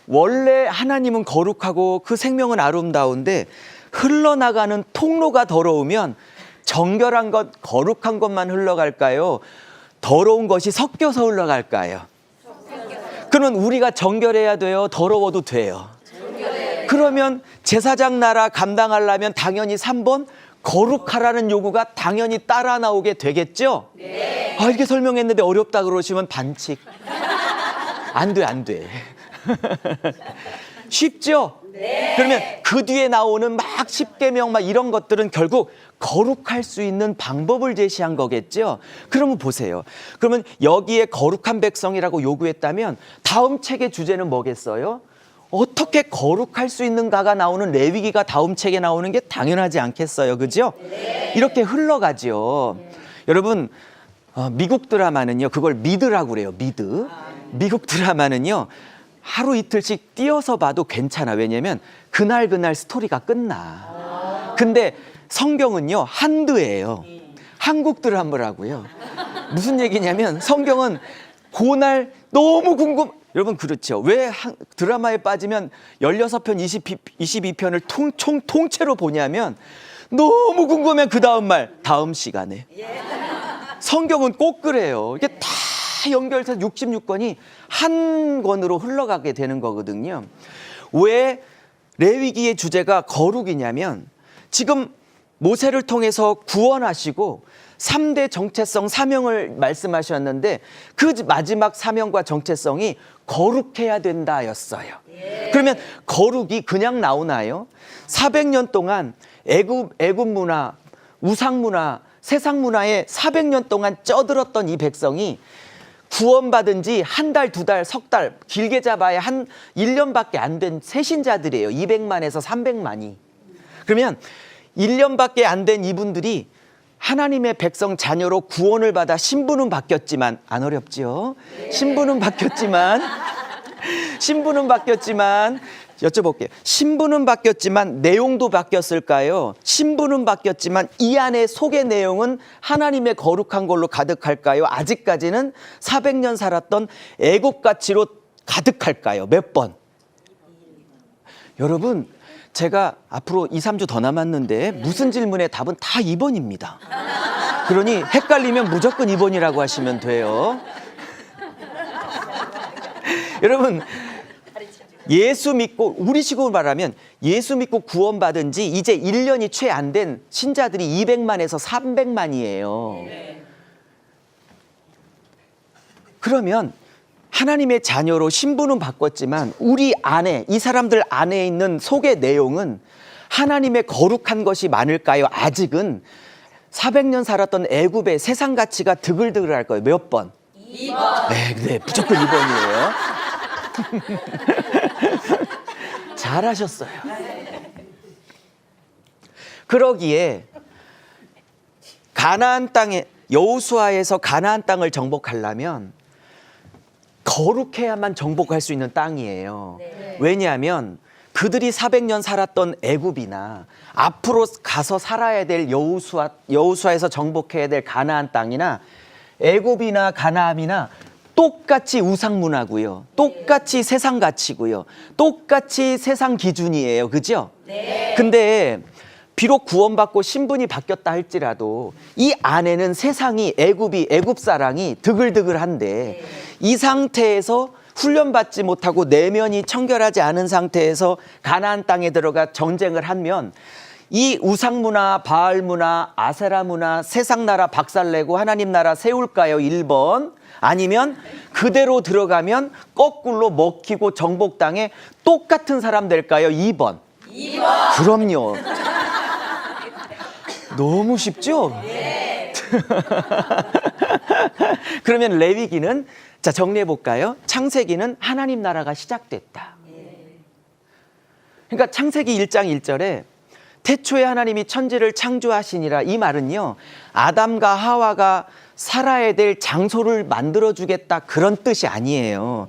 원래 하나님은 거룩하고 그 생명은 아름다운데 흘러나가는 통로가 더러우면 정결한 것, 거룩한 것만 흘러갈까요? 더러운 것이 섞여서 흘러갈까요? 그러면 우리가 정결해야 돼요? 더러워도 돼요? 그러면 제사장 나라 감당하려면 당연히 3번 거룩하라는 요구가 당연히 따라 나오게 되겠죠? 네. 이렇게 설명했는데 어렵다 그러시면 반칙. 안 돼. 쉽죠? 네. 그러면 그 뒤에 나오는 막 십계명 막 이런 것들은 결국 거룩할 수 있는 방법을 제시한 거겠죠? 그러면 보세요. 그러면 여기에 거룩한 백성이라고 요구했다면 다음 책의 주제는 뭐겠어요? 어떻게 거룩할 수 있는가가 나오는 레위기가 다음 책에 나오는 게 당연하지 않겠어요, 그죠? 네. 이렇게 흘러가죠. 여러분, 미국 드라마는요, 그걸 미드라고 그래요, 미드. 미국 드라마는요, 하루 이틀씩 띄어서 봐도 괜찮아. 왜냐면 그날 스토리가 끝나. 근데 성경은요, 한드예요. 한국 드라마라고요. 무슨 얘기냐면 성경은 그날 너무 여러분 그렇죠. 왜 드라마에 빠지면 16편, 22편을 통째로 보냐면 너무 궁금해. 그 다음 말, 다음 시간에. 성경은 꼭 그래요. 이게 다 연결해서 66권이 한 권으로 흘러가게 되는 거거든요. 왜 레위기의 주제가 거룩이냐면 지금 모세를 통해서 구원하시고 3대 정체성 사명을 말씀하셨는데 그 마지막 사명과 정체성이 거룩해야 된다였어요. 그러면 거룩이 그냥 나오나요? 400년 동안 애굽 문화, 우상 문화, 세상 문화에 400년 동안 쪄들었던 이 백성이 구원받은 지 한 달, 두 달, 석 달, 길게 잡아야 한 1년밖에 안 된 새신자들이에요. 200만에서 300만이. 그러면 1년밖에 안 된 이분들이 하나님의 백성 자녀로 구원을 받아 신분은 바뀌었지만, 안 어렵죠? 신분은 바뀌었지만 여쭤볼게요. 신분은 바뀌었지만 내용도 바뀌었을까요? 신분은 바뀌었지만 이 안에 속의 내용은 하나님의 거룩한 걸로 가득할까요? 아직까지는 400년 살았던 애국 가치로 가득할까요? 몇 번? 여러분, 제가 앞으로 2, 3주 더 남았는데 무슨 질문에 답은 다 2번입니다. 그러니 헷갈리면 무조건 2번이라고 하시면 돼요. 여러분, 예수 믿고, 우리식으로 말하면 예수 믿고 구원받은 지 이제 1년이 채 안 된 신자들이 200만에서 300만이에요. 그러면 하나님의 자녀로 신분은 바꿨지만 우리 안에, 이 사람들 안에 있는 속의 내용은 하나님의 거룩한 것이 많을까요? 아직은 400년 살았던 애굽의 세상 가치가 드글드글할 거예요. 몇 번? 2번. 네, 무조건 2번이에요. 잘하셨어요. 그러기에 가나안 땅에, 여호수아에서 가나안 땅을 정복하려면 거룩해야만 정복할 수 있는 땅이에요. 왜냐하면 그들이 400년 살았던 애굽이나 앞으로 가서 살아야 될 여호수아에서 정복해야 될 가나안 땅이나 애굽이나 가나안이나 똑같이 우상 문화고요. 똑같이 세상 가치고요. 똑같이 세상 기준이에요. 그죠? 네. 근데 비록 구원받고 신분이 바뀌었다 할지라도 이 안에는 세상이, 애굽 사랑이 드글드글한데 이 상태에서 훈련받지 못하고 내면이 청결하지 않은 상태에서 가나안 땅에 들어가 전쟁을 하면 이 우상 문화, 바알 문화, 아세라 문화, 세상 나라 박살내고 하나님 나라 세울까요? 1번. 아니면 그대로 들어가면 거꾸로 먹히고 정복당해 똑같은 사람 될까요? 2번. 2번. 그럼요. 너무 쉽죠? 네. 그러면 레위기는, 자, 정리해 볼까요? 창세기는 하나님 나라가 시작됐다. 그러니까 창세기 1장 1절에 태초에 하나님이 천지를 창조하시니라, 이 말은요, 아담과 하와가 살아야 될 장소를 만들어주겠다, 그런 뜻이 아니에요.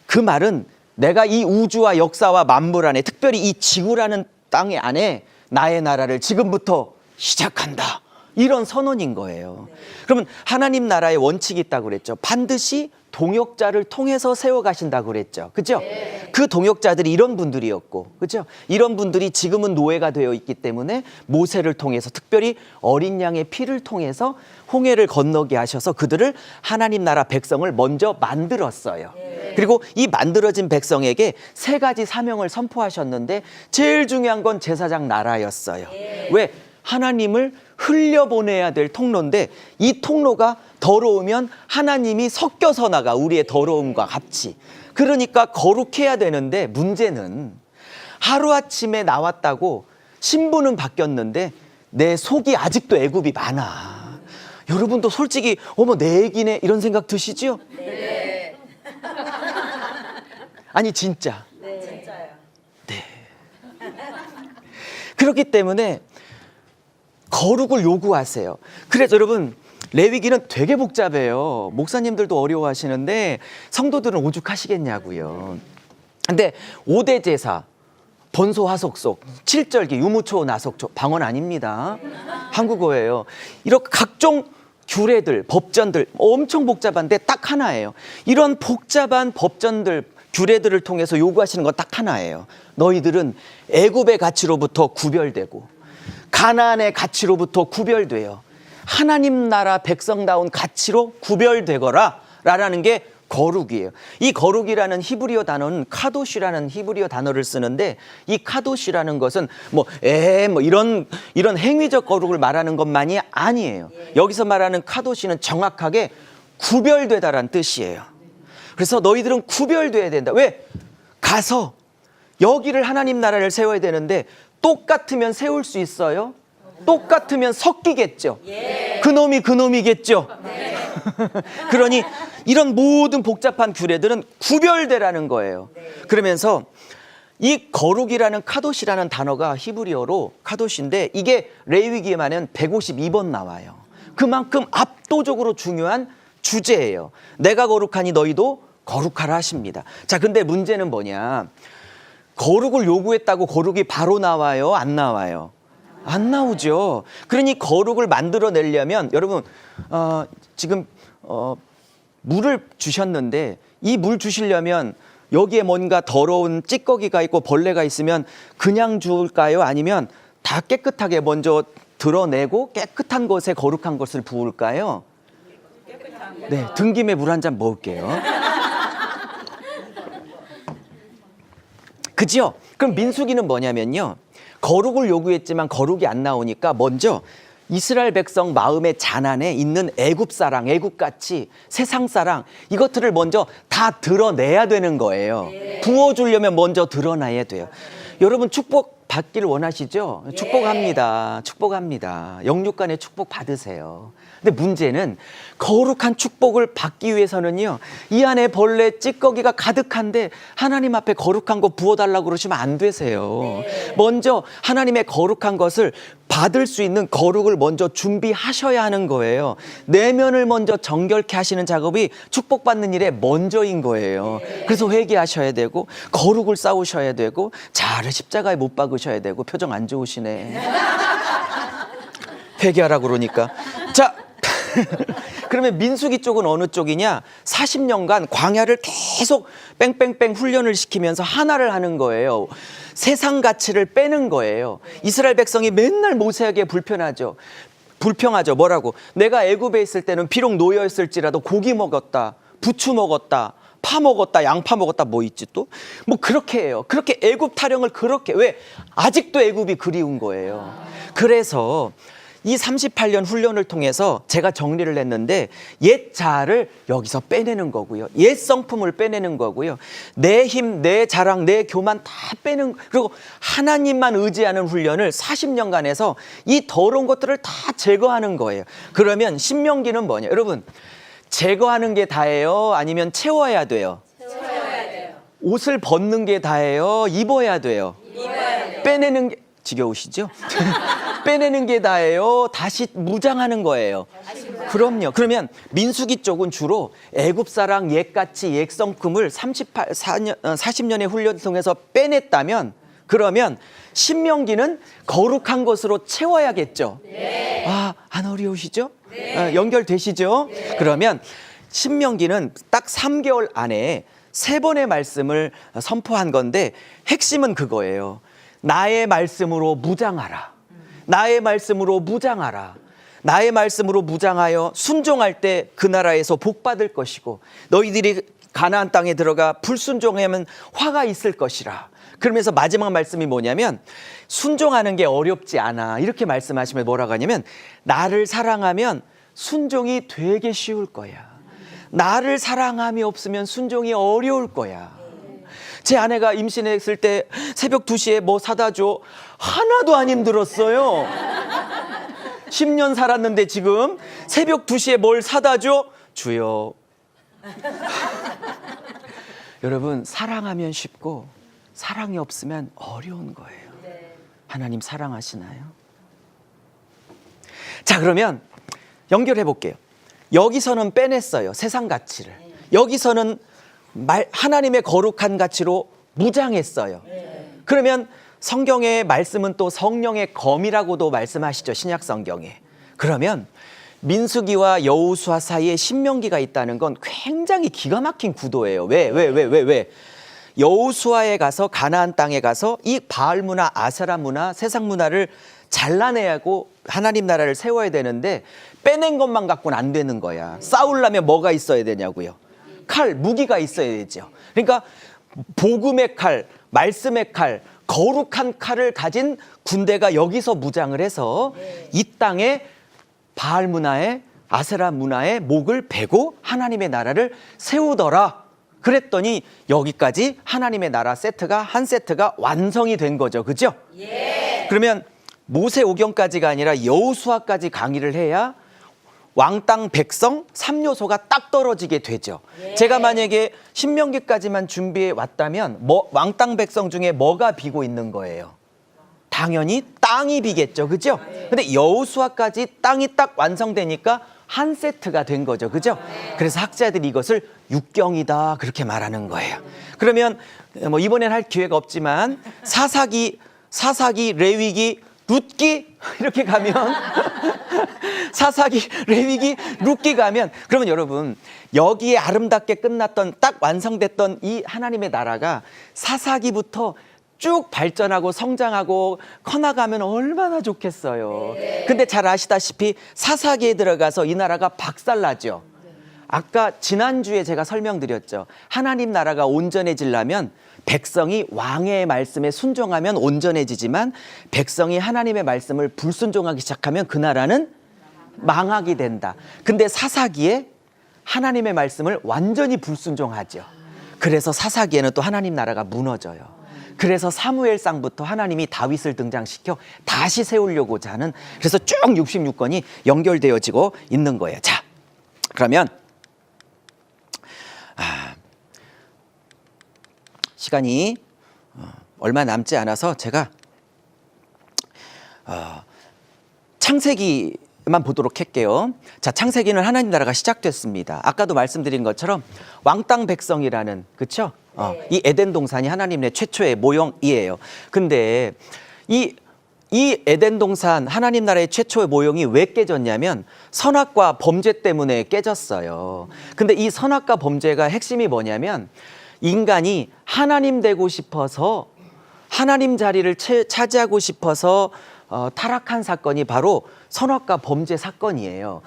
그 말은 내가 이 우주와 역사와 만물 안에, 특별히 이 지구라는 땅 안에 나의 나라를 지금부터 시작한다, 이런 선언인 거예요. 그러면 하나님 나라의 원칙이 있다고 그랬죠. 반드시 동역자를 통해서 세워가신다고 그랬죠. 그죠? 그 동역자들이 이런 분들이었고, 그죠? 이런 분들이 지금은 노예가 되어 있기 때문에 모세를 통해서, 특별히 어린 양의 피를 통해서 홍해를 건너게 하셔서 그들을 하나님 나라 백성을 먼저 만들었어요. 그리고 이 만들어진 백성에게 3가지 사명을 선포하셨는데 제일 중요한 건 제사장 나라였어요. 왜? 하나님을 흘려보내야 될 통로인데 이 통로가 더러우면 하나님이 섞여서 나가, 우리의 더러움과 같이. 그러니까 거룩해야 되는데 문제는 하루아침에 나왔다고 신분은 바뀌었는데 내 속이 아직도 애굽이 많아. 여러분도 솔직히 어머 내 애기네 이런 생각 드시죠? 네. 아니 진짜. 네. 진짜요. 네. 그렇기 때문에 거룩을 요구하세요. 그래서 여러분, 레위기는 되게 복잡해요. 목사님들도 어려워하시는데 성도들은 오죽하시겠냐고요. 근데 5대 제사, 번소 화석속, 7절기, 유무초 나석초, 방언 아닙니다. 한국어예요. 이렇게 각종 규례들, 법전들 엄청 복잡한데 딱 하나예요. 이런 복잡한 법전들, 규례들을 통해서 요구하시는 건 딱 하나예요. 너희들은 애굽의 가치로부터 구별되고 가나안의 가치로부터 구별돼요. 하나님 나라 백성다운 가치로 구별되거라 라는 게 거룩이에요. 이 거룩이라는 히브리어 단어는 카도시라는 히브리어 단어를 쓰는데, 이 카도시라는 것은 이런 행위적 거룩을 말하는 것만이 아니에요. 여기서 말하는 카도시는 정확하게 구별되다라는 뜻이에요. 그래서 너희들은 구별돼야 된다. 왜? 가서 여기를 하나님 나라를 세워야 되는데 똑같으면 세울 수 있어요? 똑같으면 섞이겠죠. 그놈이 그놈이겠죠. 그러니 이런 모든 복잡한 규례들은 구별되라는 거예요. 그러면서 이 거룩이라는 카도시라는 단어가 히브리어로 카도시인데 이게 레위기에만은 152번 나와요. 그만큼 압도적으로 중요한 주제예요. 내가 거룩하니 너희도 거룩하라 하십니다. 자, 근데 문제는 뭐냐? 거룩을 요구했다고 거룩이 바로 나와요? 안 나와요? 안 나오죠. 그러니 거룩을 만들어내려면 여러분 지금 물을 주셨는데 이 물 주시려면 여기에 뭔가 더러운 찌꺼기가 있고 벌레가 있으면 그냥 줄까요? 아니면 다 깨끗하게 먼저 드러내고 깨끗한 것에 거룩한 것을 부을까요? 네, 등김에 물 한 잔 먹을게요. 그죠? 그럼 민수기는 뭐냐면요. 거룩을 요구했지만 거룩이 안 나오니까 먼저 이스라엘 백성 마음의 잔안에 있는 애굽 사랑, 애굽 가치, 세상 사랑 이것들을 먼저 다 드러내야 되는 거예요. 부어주려면 먼저 드러나야 돼요. 여러분 축복 받기를 원하시죠? 축복합니다. 축복합니다. 영육간의 축복 받으세요. 근데 문제는 거룩한 축복을 받기 위해서는요. 이 안에 벌레 찌꺼기가 가득한데 하나님 앞에 거룩한 거 부어달라고 그러시면 안 되세요. 먼저 하나님의 거룩한 것을 받을 수 있는 거룩을 먼저 준비하셔야 하는 거예요. 내면을 먼저 정결케 하시는 작업이 축복받는 일의 먼저인 거예요. 그래서 회개하셔야 되고 거룩을 쌓으셔야 되고 자를 십자가에 못 박으셔야 되고 표정 안 좋으시네. 회개하라고 그러니까. 자, 그러면 민수기 쪽은 어느 쪽이냐? 40년간 광야를 계속 뺑뺑뺑 훈련을 시키면서 하나를 하는 거예요. 세상 가치를 빼는 거예요. 이스라엘 백성이 맨날 모세에게 불평하죠. 뭐라고? 내가 애굽에 있을 때는 비록 노예였을지라도 고기 먹었다, 부추 먹었다, 파 먹었다, 양파 먹었다, 뭐 있지 또? 뭐 그렇게 해요. 그렇게 애굽 타령을 그렇게. 왜? 아직도 애굽이 그리운 거예요. 그래서 이 38년 훈련을 통해서 제가 정리를 했는데 옛 자아를 여기서 빼내는 거고요. 옛 성품을 빼내는 거고요. 내 힘, 내 자랑, 내 교만 다 빼는, 그리고 하나님만 의지하는 훈련을 40년간 해서 이 더러운 것들을 다 제거하는 거예요. 그러면 신명기는 뭐냐? 여러분, 제거하는 게 다예요? 아니면 채워야 돼요? 채워야 돼요. 옷을 벗는 게 다예요? 입어야 돼요? 입어야 돼요. 빼내는 게, 지겨우시죠? 빼내는 게 다예요? 다시 무장하는 거예요? 그럼요. 그러면 민수기 쪽은 주로 애굽 사랑, 옛가치, 옛성품을 40년의 훈련을 통해서 빼냈다면 그러면 신명기는 거룩한 것으로 채워야겠죠? 네. 아, 안 어려우시죠? 네. 연결되시죠? 네. 그러면 신명기는 딱 3개월 안에 3번의 말씀을 선포한 건데 핵심은 그거예요. 나의 말씀으로 무장하라. 나의 말씀으로 무장하라. 나의 말씀으로 무장하여 순종할 때 그 나라에서 복 받을 것이고 너희들이 가나안 땅에 들어가 불순종하면 화가 있을 것이라. 그러면서 마지막 말씀이 뭐냐면 순종하는 게 어렵지 않아. 이렇게 말씀하시면 뭐라고 하냐면 나를 사랑하면 순종이 되게 쉬울 거야. 나를 사랑함이 없으면 순종이 어려울 거야. 제 아내가 임신했을 때 새벽 2시에 뭐 사다 줘. 하나도 안 힘들었어요. 10년 살았는데 지금 새벽 2시에 뭘 사다 줘? 주여. 여러분, 사랑하면 쉽고 사랑이 없으면 어려운 거예요. 하나님 사랑하시나요? 자, 그러면 연결해 볼게요. 여기서는 빼냈어요. 세상 가치를. 여기서는 하나님의 거룩한 가치로 무장했어요. 그러면 성경의 말씀은 또 성령의 검이라고도 말씀하시죠. 신약 성경에. 그러면 민수기와 여호수아 사이에 신명기가 있다는 건 굉장히 기가 막힌 구도예요. 왜? 여호수아에 가서 가나안 땅에 가서 이 바알 문화, 아세라 문화, 세상 문화를 잘라내고 하나님 나라를 세워야 되는데 빼낸 것만 갖고는 안 되는 거야. 싸우려면 뭐가 있어야 되냐고요. 칼, 무기가 있어야 되죠. 그러니까 복음의 칼, 말씀의 칼, 거룩한 칼을 가진 군대가 여기서 무장을 해서 이 땅에 바알 문화에 아세라 문화의 목을 베고 하나님의 나라를 세우더라. 그랬더니 여기까지 하나님의 나라 세트가 한 세트가 완성이 된 거죠. 그죠? 그러면 모세 오경까지가 아니라 여호수아까지 강의를 해야 왕 땅 백성 3요소가 딱 떨어지게 되죠. 제가 만약에 신명기까지만 준비해 왔다면 왕 땅 백성 중에 뭐가 비고 있는 거예요? 당연히 땅이 비겠죠. 그죠? 근데 여호수아까지 땅이 딱 완성되니까 한 세트가 된 거죠. 그죠? 그래서 학자들이 이것을 육경이다 그렇게 말하는 거예요. 그러면 뭐 이번엔 할 기회가 없지만 사사기, 레위기, 룻기 이렇게 가면 사사기, 레위기, 룻기 가면 그러면 여러분 여기에 아름답게 끝났던 딱 완성됐던 이 하나님의 나라가 사사기부터 쭉 발전하고 성장하고 커나가면 얼마나 좋겠어요. 근데 잘 아시다시피 사사기에 들어가서 이 나라가 박살나죠. 아까 지난주에 제가 설명드렸죠. 하나님 나라가 온전해지려면 백성이 왕의 말씀에 순종하면 온전해지지만 백성이 하나님의 말씀을 불순종하기 시작하면 그 나라는 망하게 된다. 근데 사사기에 하나님의 말씀을 완전히 불순종하죠. 그래서 사사기에는 또 하나님 나라가 무너져요. 그래서 사무엘상부터 하나님이 다윗을 등장시켜 다시 세우려고자 하는 그래서 쭉 66권이 연결되어지고 있는 거예요. 자, 그러면 시간이 얼마 남지 않아서 제가 창세기만 보도록 할게요. 자, 창세기는 하나님 나라가 시작됐습니다. 아까도 말씀드린 것처럼 왕땅 백성이라는 그렇죠? 이 에덴 동산이 하나님의 최초의 모형이에요. 근데 이 에덴 동산 하나님 나라의 최초의 모형이 왜 깨졌냐면 선악과 범죄 때문에 깨졌어요. 근데 이 선악과 범죄가 핵심이 뭐냐면 인간이 하나님 되고 싶어서 하나님 자리를 차지하고 싶어서 타락한 사건이 바로 선악과 범죄 사건이에요.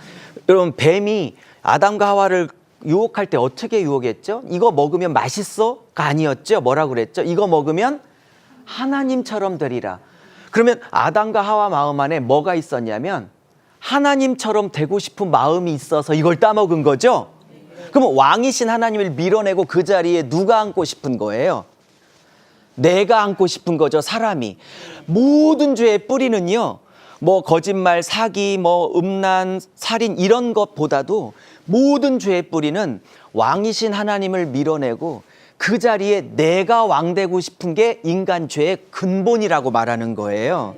여러분 뱀이 아담과 하와를 유혹할 때 어떻게 유혹했죠? 이거 먹으면 맛있어?가 아니었죠. 뭐라고 그랬죠? 이거 먹으면 하나님처럼 되리라. 그러면 아담과 하와 마음 안에 뭐가 있었냐면 하나님처럼 되고 싶은 마음이 있어서 이걸 따먹은 거죠. 그러면 왕이신 하나님을 밀어내고 그 자리에 누가 앉고 싶은 거예요? 내가 앉고 싶은 거죠. 사람이. 모든 죄의 뿌리는요. 뭐 거짓말, 사기, 뭐 음란, 살인 이런 것보다도 모든 죄의 뿌리는 왕이신 하나님을 밀어내고 그 자리에 내가 왕 되고 싶은 게 인간 죄의 근본이라고 말하는 거예요.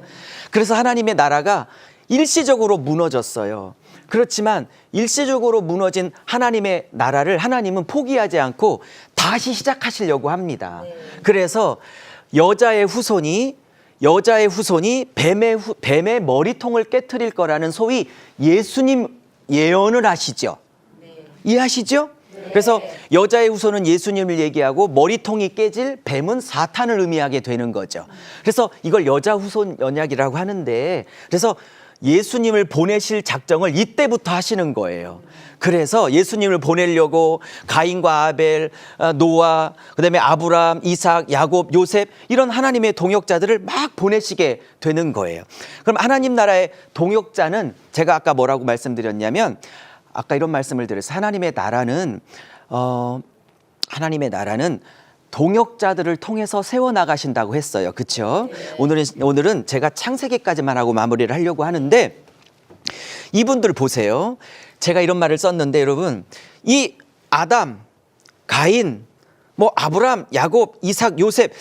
그래서 하나님의 나라가 일시적으로 무너졌어요. 그렇지만 일시적으로 무너진 하나님의 나라를 하나님은 포기하지 않고 다시 시작하시려고 합니다. 그래서 여자의 후손이 뱀의 머리통을 깨트릴 거라는 소위 예수님 예언을 하시죠. 이해하시죠? 그래서 여자의 후손은 예수님을 얘기하고 머리통이 깨질 뱀은 사탄을 의미하게 되는 거죠. 그래서 이걸 여자 후손 언약이라고 하는데 그래서 예수님을 보내실 작정을 이때부터 하시는 거예요. 그래서 예수님을 보내려고 가인과 아벨, 노아, 그다음에 아브라함, 이삭, 야곱, 요셉 이런 하나님의 동역자들을 막 보내시게 되는 거예요. 그럼 하나님 나라의 동역자는 제가 아까 뭐라고 말씀드렸냐면 아까 이런 말씀을 드렸어요. 하나님의 나라는 동역자들을 통해서 세워나가신다고 했어요. 그렇죠? 오늘은 제가 창세기까지만 하고 마무리를 하려고 하는데 이분들 보세요. 제가 이런 말을 썼는데 여러분 이 아담, 가인, 뭐 아브라함, 야곱, 이삭, 요셉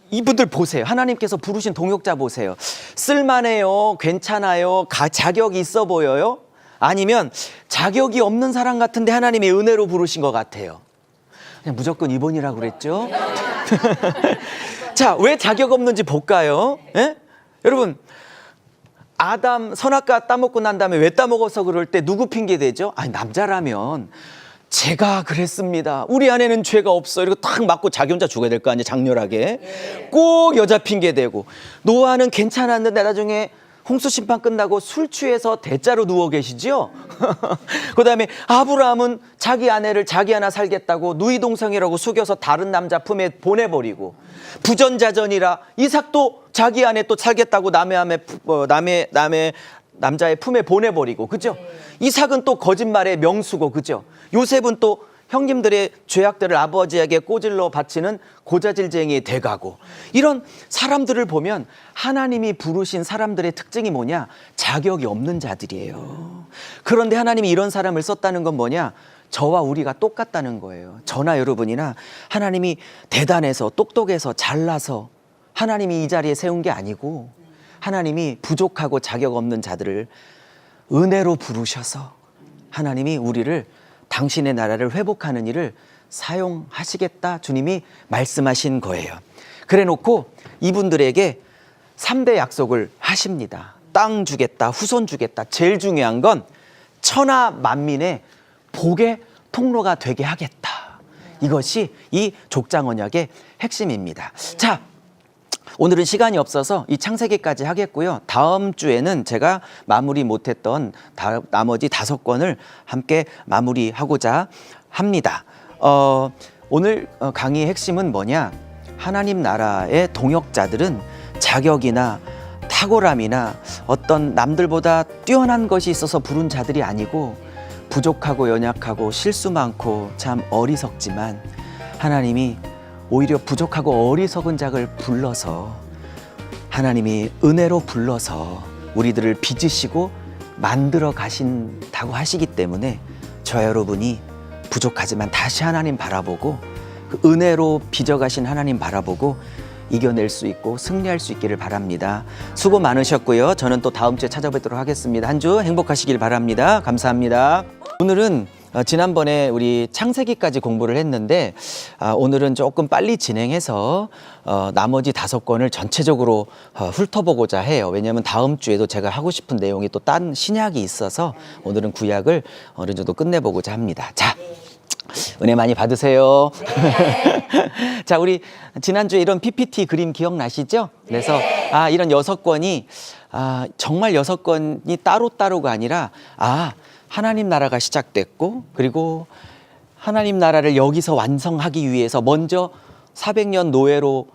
이분들 보세요. 하나님께서 부르신 동역자 보세요. 쓸만해요? 괜찮아요? 자격이 있어 보여요? 아니면 자격이 없는 사람 같은데 하나님의 은혜로 부르신 것 같아요. 그냥 무조건 2번이라고 그랬죠. 자, 왜 자격 없는지 볼까요? 예? 여러분 아담 선악과 따먹고 난 다음에 왜 따먹어서 그럴 때 누구 핑계 대죠? 아니 남자라면 제가 그랬습니다. 우리 안에는 죄가 없어. 이러고 탁 맞고 자기 혼자 죽어야 될 거 아니에요. 장렬하게. 꼭 여자 핑계 대고 노아는 괜찮았는데 나중에 홍수 심판 끝나고 술 취해서 대자로 누워 계시죠? 그다음에 아브라함은 자기 아내를 자기 하나 살겠다고 누이동성이라고 속여서 다른 남자 품에 보내버리고 부전자전이라 이삭도 자기 아내 또 살겠다고 남의 남자의 품에 보내버리고 그죠? 이삭은 또 거짓말의 명수고 그죠? 요셉은 또 형님들의 죄악들을 아버지에게 꼬질러 바치는 고자질쟁이의 대가고, 이런 사람들을 보면 하나님이 부르신 사람들의 특징이 뭐냐? 자격이 없는 자들이에요. 그런데 하나님이 이런 사람을 썼다는 건 뭐냐? 저와 우리가 똑같다는 거예요. 저나 여러분이나 하나님이 대단해서 똑똑해서 잘나서 하나님이 이 자리에 세운 게 아니고, 하나님이 부족하고 자격 없는 자들을 은혜로 부르셔서 하나님이 우리를 당신의 나라를 회복하는 일을 사용하시겠다 주님이 말씀하신 거예요. 그래 놓고 이분들에게 3대 약속을 하십니다. 땅 주겠다, 후손 주겠다. 제일 중요한 건 천하 만민의 복의 통로가 되게 하겠다. 이것이 이 족장 언약의 핵심입니다. 자, 오늘은 시간이 없어서 이 창세기까지 하겠고요. 다음 주에는 제가 마무리 못했던 나머지 5권을 함께 마무리하고자 합니다. 오늘 강의의 핵심은 뭐냐? 하나님 나라의 동역자들은 자격이나 탁월함이나 어떤 남들보다 뛰어난 것이 있어서 부른 자들이 아니고, 부족하고 연약하고 실수 많고 참 어리석지만 하나님이 오히려 부족하고 어리석은 자를 불러서, 하나님이 은혜로 불러서 우리들을 빚으시고 만들어 가신다고 하시기 때문에, 저 여러분이 부족하지만 다시 하나님 바라보고 그 은혜로 빚어가신 하나님 바라보고 이겨낼 수 있고 승리할 수 있기를 바랍니다. 수고 많으셨고요. 저는 또 다음 주에 찾아뵙도록 하겠습니다. 한 주 행복하시길 바랍니다. 감사합니다. 오늘은 지난번에 우리 창세기까지 공부를 했는데, 오늘은 조금 빨리 진행해서 나머지 5권을 전체적으로 훑어보고자 해요. 왜냐하면 다음 주에도 제가 하고 싶은 내용이 또 딴 신약이 있어서 오늘은 구약을 어느 정도 끝내보고자 합니다. 자, 은혜 많이 받으세요. 자, 우리 지난주에 이런 PPT 그림 기억나시죠? 그래서 이런 6권이 정말 6권이 따로따로가 아니라 하나님 나라가 시작됐고, 그리고 하나님 나라를 여기서 완성하기 위해서 먼저 400년 노예로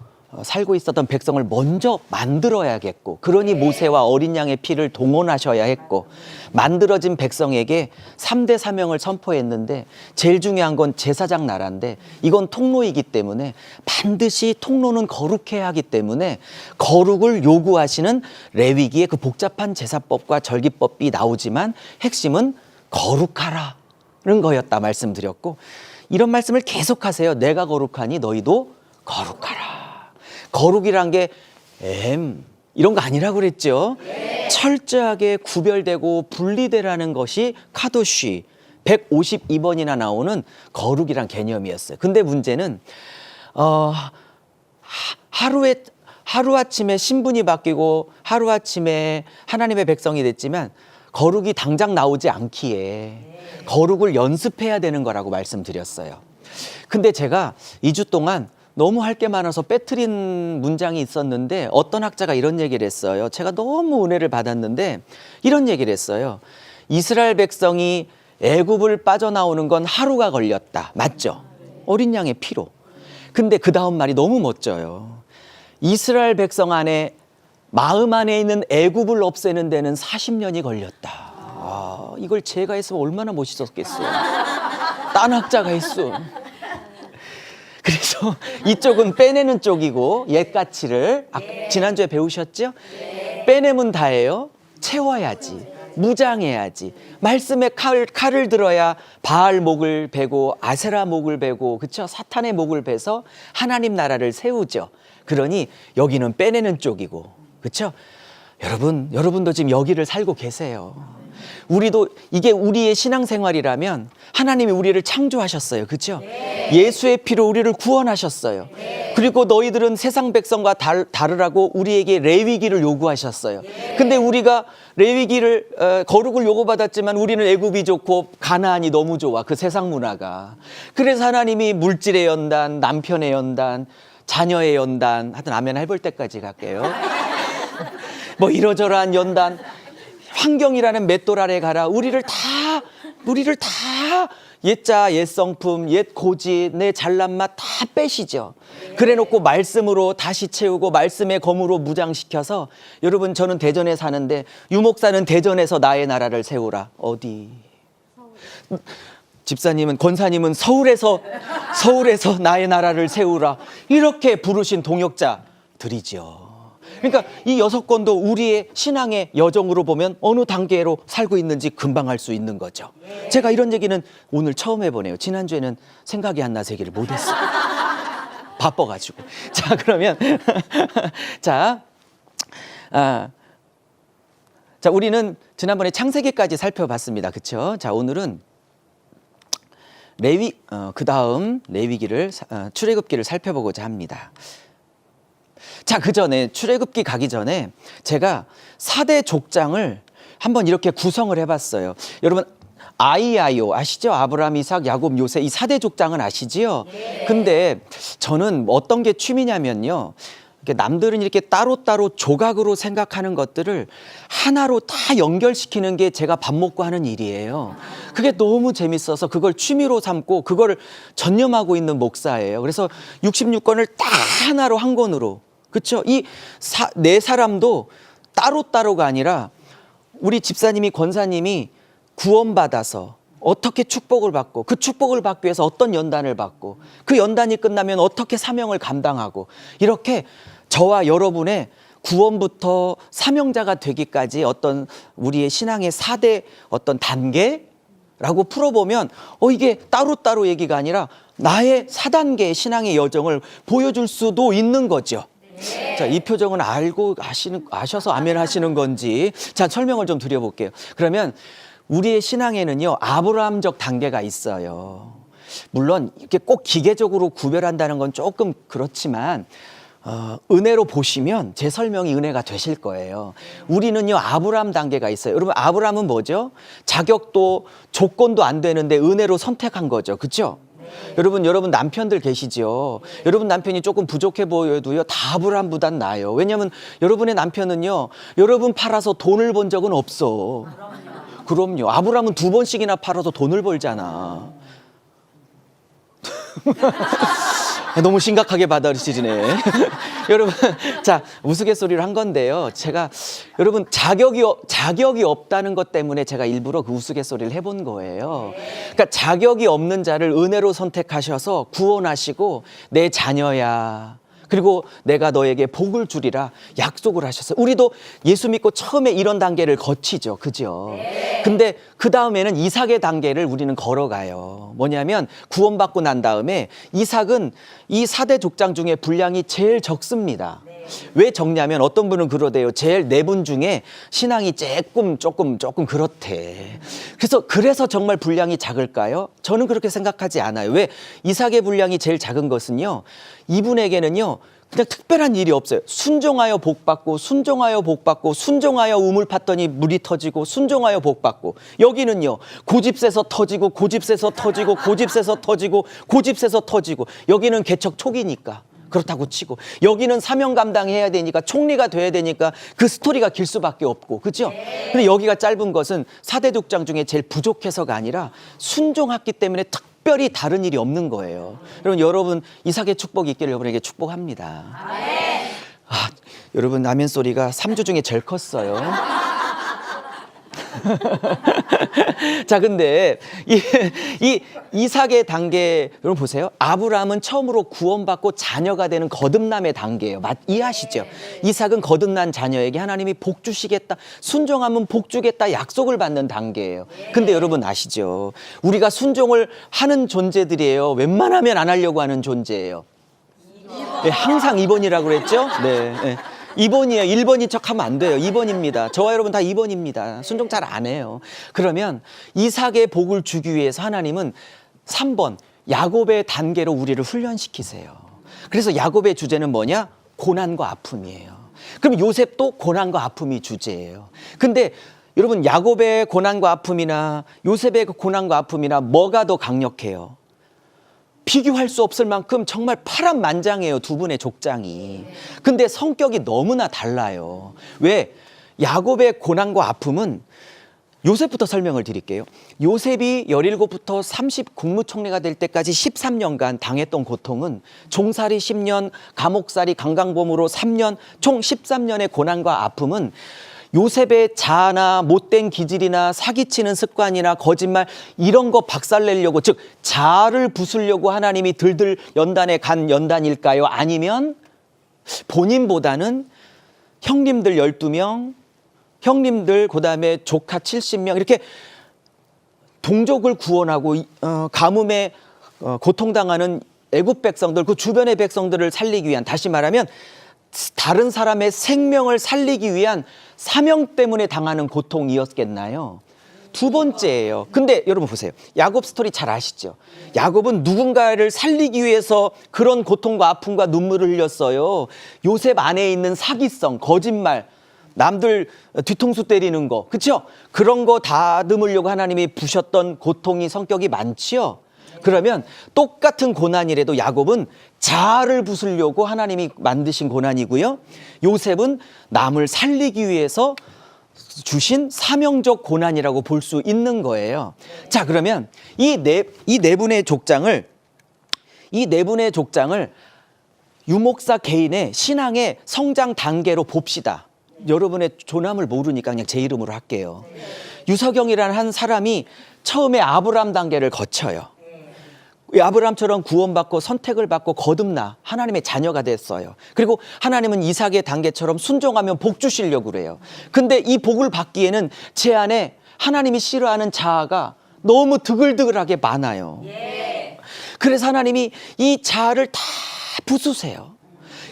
살고 있었던 백성을 먼저 만들어야겠고, 그러니 모세와 어린 양의 피를 동원하셔야 했고, 만들어진 백성에게 3대 사명을 선포했는데, 제일 중요한 건 제사장 나라인데, 이건 통로이기 때문에 반드시 통로는 거룩해야 하기 때문에 거룩을 요구하시는 레위기의 그 복잡한 제사법과 절기법이 나오지만 핵심은 거룩하라는 거였다 말씀드렸고, 이런 말씀을 계속하세요. 내가 거룩하니 너희도 거룩하라. 거룩이란 게 이런 거 아니라고 그랬죠. 철저하게 구별되고 분리되라는 것이 카도시 152번이나 나오는 거룩이란 개념이었어요. 근데 문제는 하루아침에 신분이 바뀌고 하루아침에 하나님의 백성이 됐지만 거룩이 당장 나오지 않기에 거룩을 연습해야 되는 거라고 말씀드렸어요. 근데 제가 2주 동안 너무 할 게 많아서 빼트린 문장이 있었는데, 어떤 학자가 이런 얘기를 했어요. 제가 너무 은혜를 받았는데 이런 얘기를 했어요. 이스라엘 백성이 애굽을 빠져나오는 건 하루가 걸렸다. 맞죠? 어린 양의 피로. 근데 그 다음 말이 너무 멋져요. 이스라엘 백성 안에, 마음 안에 있는 애굽을 없애는 데는 40년이 걸렸다. 이걸 제가 했으면 얼마나 멋있었겠어요. 딴 학자가 했어. 그래서 이쪽은 빼내는 쪽이고, 옛 가치를 지난주에 배우셨죠? 빼내면 다예요. 채워야지, 무장해야지. 말씀에 칼을 들어야 바알 목을 베고 아세라 목을 베고, 그렇죠? 사탄의 목을 베서 하나님 나라를 세우죠. 그러니 여기는 빼내는 쪽이고, 그렇죠? 여러분도 지금 여기를 살고 계세요. 우리도 이게 우리의 신앙생활이라면 하나님이 우리를 창조하셨어요. 그렇죠? 예수의 피로 우리를 구원하셨어요. 그리고 너희들은 세상 백성과 다르라고 우리에게 레위기를 요구하셨어요. 근데 우리가 레위기를 거룩을 요구받았지만 우리는 애굽이 좋고 가나안이 너무 좋아. 그 세상 문화가. 그래서 하나님이 물질의 연단, 남편의 연단, 자녀의 연단, 하여튼 아멘 해볼 때까지 갈게요. 뭐 이러저러한 연단, 환경이라는 맷돌 아래 가라. 우리를 다 옛자, 옛성품, 옛 고지, 내 잘난 맛 다 빼시죠. 그래 놓고 말씀으로 다시 채우고 말씀의 검으로 무장시켜서, 여러분 저는 대전에 사는데 유목사는 대전에서 나의 나라를 세우라. 어디? 집사님은 권사님은 서울에서 나의 나라를 세우라 이렇게 부르신 동역자들이죠. 그러니까 이 6권도 우리의 신앙의 여정으로 보면 어느 단계로 살고 있는지 금방 알 수 있는 거죠. 제가 이런 얘기는 오늘 처음 해보네요. 지난주에는 생각이 안 나서 얘기를 못했어요. 바빠가지고. 자, 그러면 자, 우리는 지난번에 창세기까지 살펴봤습니다. 그렇죠? 자, 오늘은 그 다음 레위기를 출애굽기를 살펴보고자 합니다. 자, 그 전에 출애굽기 가기 전에 제가 4대 족장을 한번 이렇게 구성을 해봤어요. 여러분 아이아이오 아시죠? 아브라함, 이삭, 야곱, 요셉 이 4대 족장은 아시지요? 네. 근데 저는 어떤 게 취미냐면요. 남들은 이렇게 따로따로 조각으로 생각하는 것들을 하나로 다 연결시키는 게 제가 밥 먹고 하는 일이에요. 그게 너무 재밌어서 그걸 취미로 삼고 그걸 전념하고 있는 목사예요. 그래서 66권을 다 하나로 한 권으로. 그렇죠? 네 사람도 따로따로가 아니라 우리 집사님이 권사님이 구원받아서 어떻게 축복을 받고 그 축복을 받기 위해서 어떤 연단을 받고 그 연단이 끝나면 어떻게 사명을 감당하고 이렇게 저와 여러분의 구원부터 사명자가 되기까지 어떤 우리의 신앙의 4대 어떤 단계라고 풀어보면 이게 따로따로 얘기가 아니라 나의 4단계의 신앙의 여정을 보여줄 수도 있는 거죠. 자, 이 표정은 아셔서 아멘 하시는 건지 자, 설명을 좀 드려볼게요. 그러면 우리의 신앙에는요, 아브라함적 단계가 있어요. 물론 이렇게 꼭 기계적으로 구별한다는 건 조금 그렇지만 은혜로 보시면 제 설명이 은혜가 되실 거예요. 우리는요, 아브라함 단계가 있어요. 여러분, 아브라함은 뭐죠? 자격도 조건도 안 되는데 은혜로 선택한 거죠. 그렇죠? 여러분 남편들 계시죠? 여러분 남편이 조금 부족해 보여도요, 다 아브라함보단 나아요. 왜냐하면 여러분의 남편은요, 여러분 팔아서 돈을 번 적은 없어. 그럼요. 아브라함은 2번씩이나 팔아서 돈을 벌잖아. 너무 심각하게 받아들이시네. 여러분, 자, 우스갯소리를 한 건데요. 제가 여러분 자격이 없다는 것 때문에 제가 일부러 그 우스갯소리를 해본 거예요. 그러니까 자격이 없는 자를 은혜로 선택하셔서 구원하시고 내 자녀야. 그리고 내가 너에게 복을 주리라 약속을 하셨어요. 우리도 예수 믿고 처음에 이런 단계를 거치죠. 그죠? 근데 그 다음에는 이삭의 단계를 우리는 걸어가요. 뭐냐면 구원받고 난 다음에 이삭은 이 4대 족장 중에 분량이 제일 적습니다. 왜 적냐면 어떤 분은 그러대요. 제일 4분 중에 신앙이 조금 그렇대. 그래서 정말 분량이 작을까요? 저는 그렇게 생각하지 않아요. 왜? 이삭의 분량이 제일 작은 것은요, 이분에게는요 그냥 특별한 일이 없어요. 순종하여 복받고 순종하여 복받고 순종하여 우물 팠더니 물이 터지고 순종하여 복받고, 여기는요 고집세서 터지고 고집세서 터지고 고집세서 터지고 고집세서 터지고, 여기는 개척 초기니까 그렇다고 치고, 여기는 사명 감당해야 되니까 총리가 돼야 되니까 그 스토리가 길 수밖에 없고, 그렇죠? 근데 여기가 짧은 것은 4대 족장 중에 제일 부족해서가 아니라 순종했기 때문에 특별히 다른 일이 없는 거예요. 여러분 이삭의 축복이 있기를 여러분에게 축복합니다. 여러분 아멘 소리가 3주 중에 제일 컸어요. 자, 근데 이 이삭의 단계 여러분 보세요. 아브라함은 처음으로 구원받고 자녀가 되는 거듭남의 단계예요. 이해하시죠? 이삭은 거듭난 자녀에게 하나님이 복 주시겠다, 순종하면 복 주겠다 약속을 받는 단계예요. 근데 여러분 아시죠? 우리가 순종을 하는 존재들이에요. 웬만하면 안 하려고 하는 존재예요. 네, 항상 2번이라고 그랬죠? 네. 2번이에요. 1번인 척하면 안 돼요. 2번입니다. 저와 여러분 다 2번입니다. 순종 잘 안 해요. 그러면 이삭의 복을 주기 위해서 하나님은 3번 야곱의 단계로 우리를 훈련시키세요. 그래서 야곱의 주제는 뭐냐? 고난과 아픔이에요. 그럼 요셉도 고난과 아픔이 주제예요. 근데 여러분 야곱의 고난과 아픔이나 요셉의 고난과 아픔이나 뭐가 더 강력해요? 비교할 수 없을 만큼 정말 파란만장해요, 두 분의 족장이. 근데 성격이 너무나 달라요. 왜? 야곱의 고난과 아픔은, 요셉부터 설명을 드릴게요. 요셉이 17부터 30 국무총리가 될 때까지 13년간 당했던 고통은 종살이 10년, 감옥살이 강간범으로 3년, 총 13년의 고난과 아픔은 요셉의 자아나 못된 기질이나 사기치는 습관이나 거짓말 이런 거 박살내려고, 즉 자아를 부수려고 하나님이 들들 연단에 간 연단일까요? 아니면 본인보다는 형님들 12명, 형님들 그다음에 조카 70명 이렇게 동족을 구원하고 가뭄에 고통당하는 애굽 백성들, 그 주변의 백성들을 살리기 위한, 다시 말하면 다른 사람의 생명을 살리기 위한 사명 때문에 당하는 고통이었겠나요? 두 번째예요. 근데 여러분 보세요. 야곱 스토리 잘 아시죠? 야곱은 누군가를 살리기 위해서 그런 고통과 아픔과 눈물을 흘렸어요. 요셉 안에 있는 사기성, 거짓말, 남들 뒤통수 때리는 거, 그렇죠? 그런 거 다듬으려고 하나님이 부셨던 고통이 성격이 많지요. 그러면 똑같은 고난이라도 야곱은 자아를 부수려고 하나님이 만드신 고난이고요. 요셉은 남을 살리기 위해서 주신 사명적 고난이라고 볼 수 있는 거예요. 자, 그러면 이 네 분의 족장을 유목사 개인의 신앙의 성장 단계로 봅시다. 여러분의 조남을 모르니까 그냥 제 이름으로 할게요. 유석영이라는 한 사람이 처음에 아브람 단계를 거쳐요. 아브람처럼 구원받고 선택을 받고 거듭나 하나님의 자녀가 됐어요. 그리고 하나님은 이삭의 단계처럼 순종하면 복 주시려고 그래요. 근데 이 복을 받기에는 제 안에 하나님이 싫어하는 자아가 너무 드글드글하게 많아요. 그래서 하나님이 이 자아를 다 부수세요.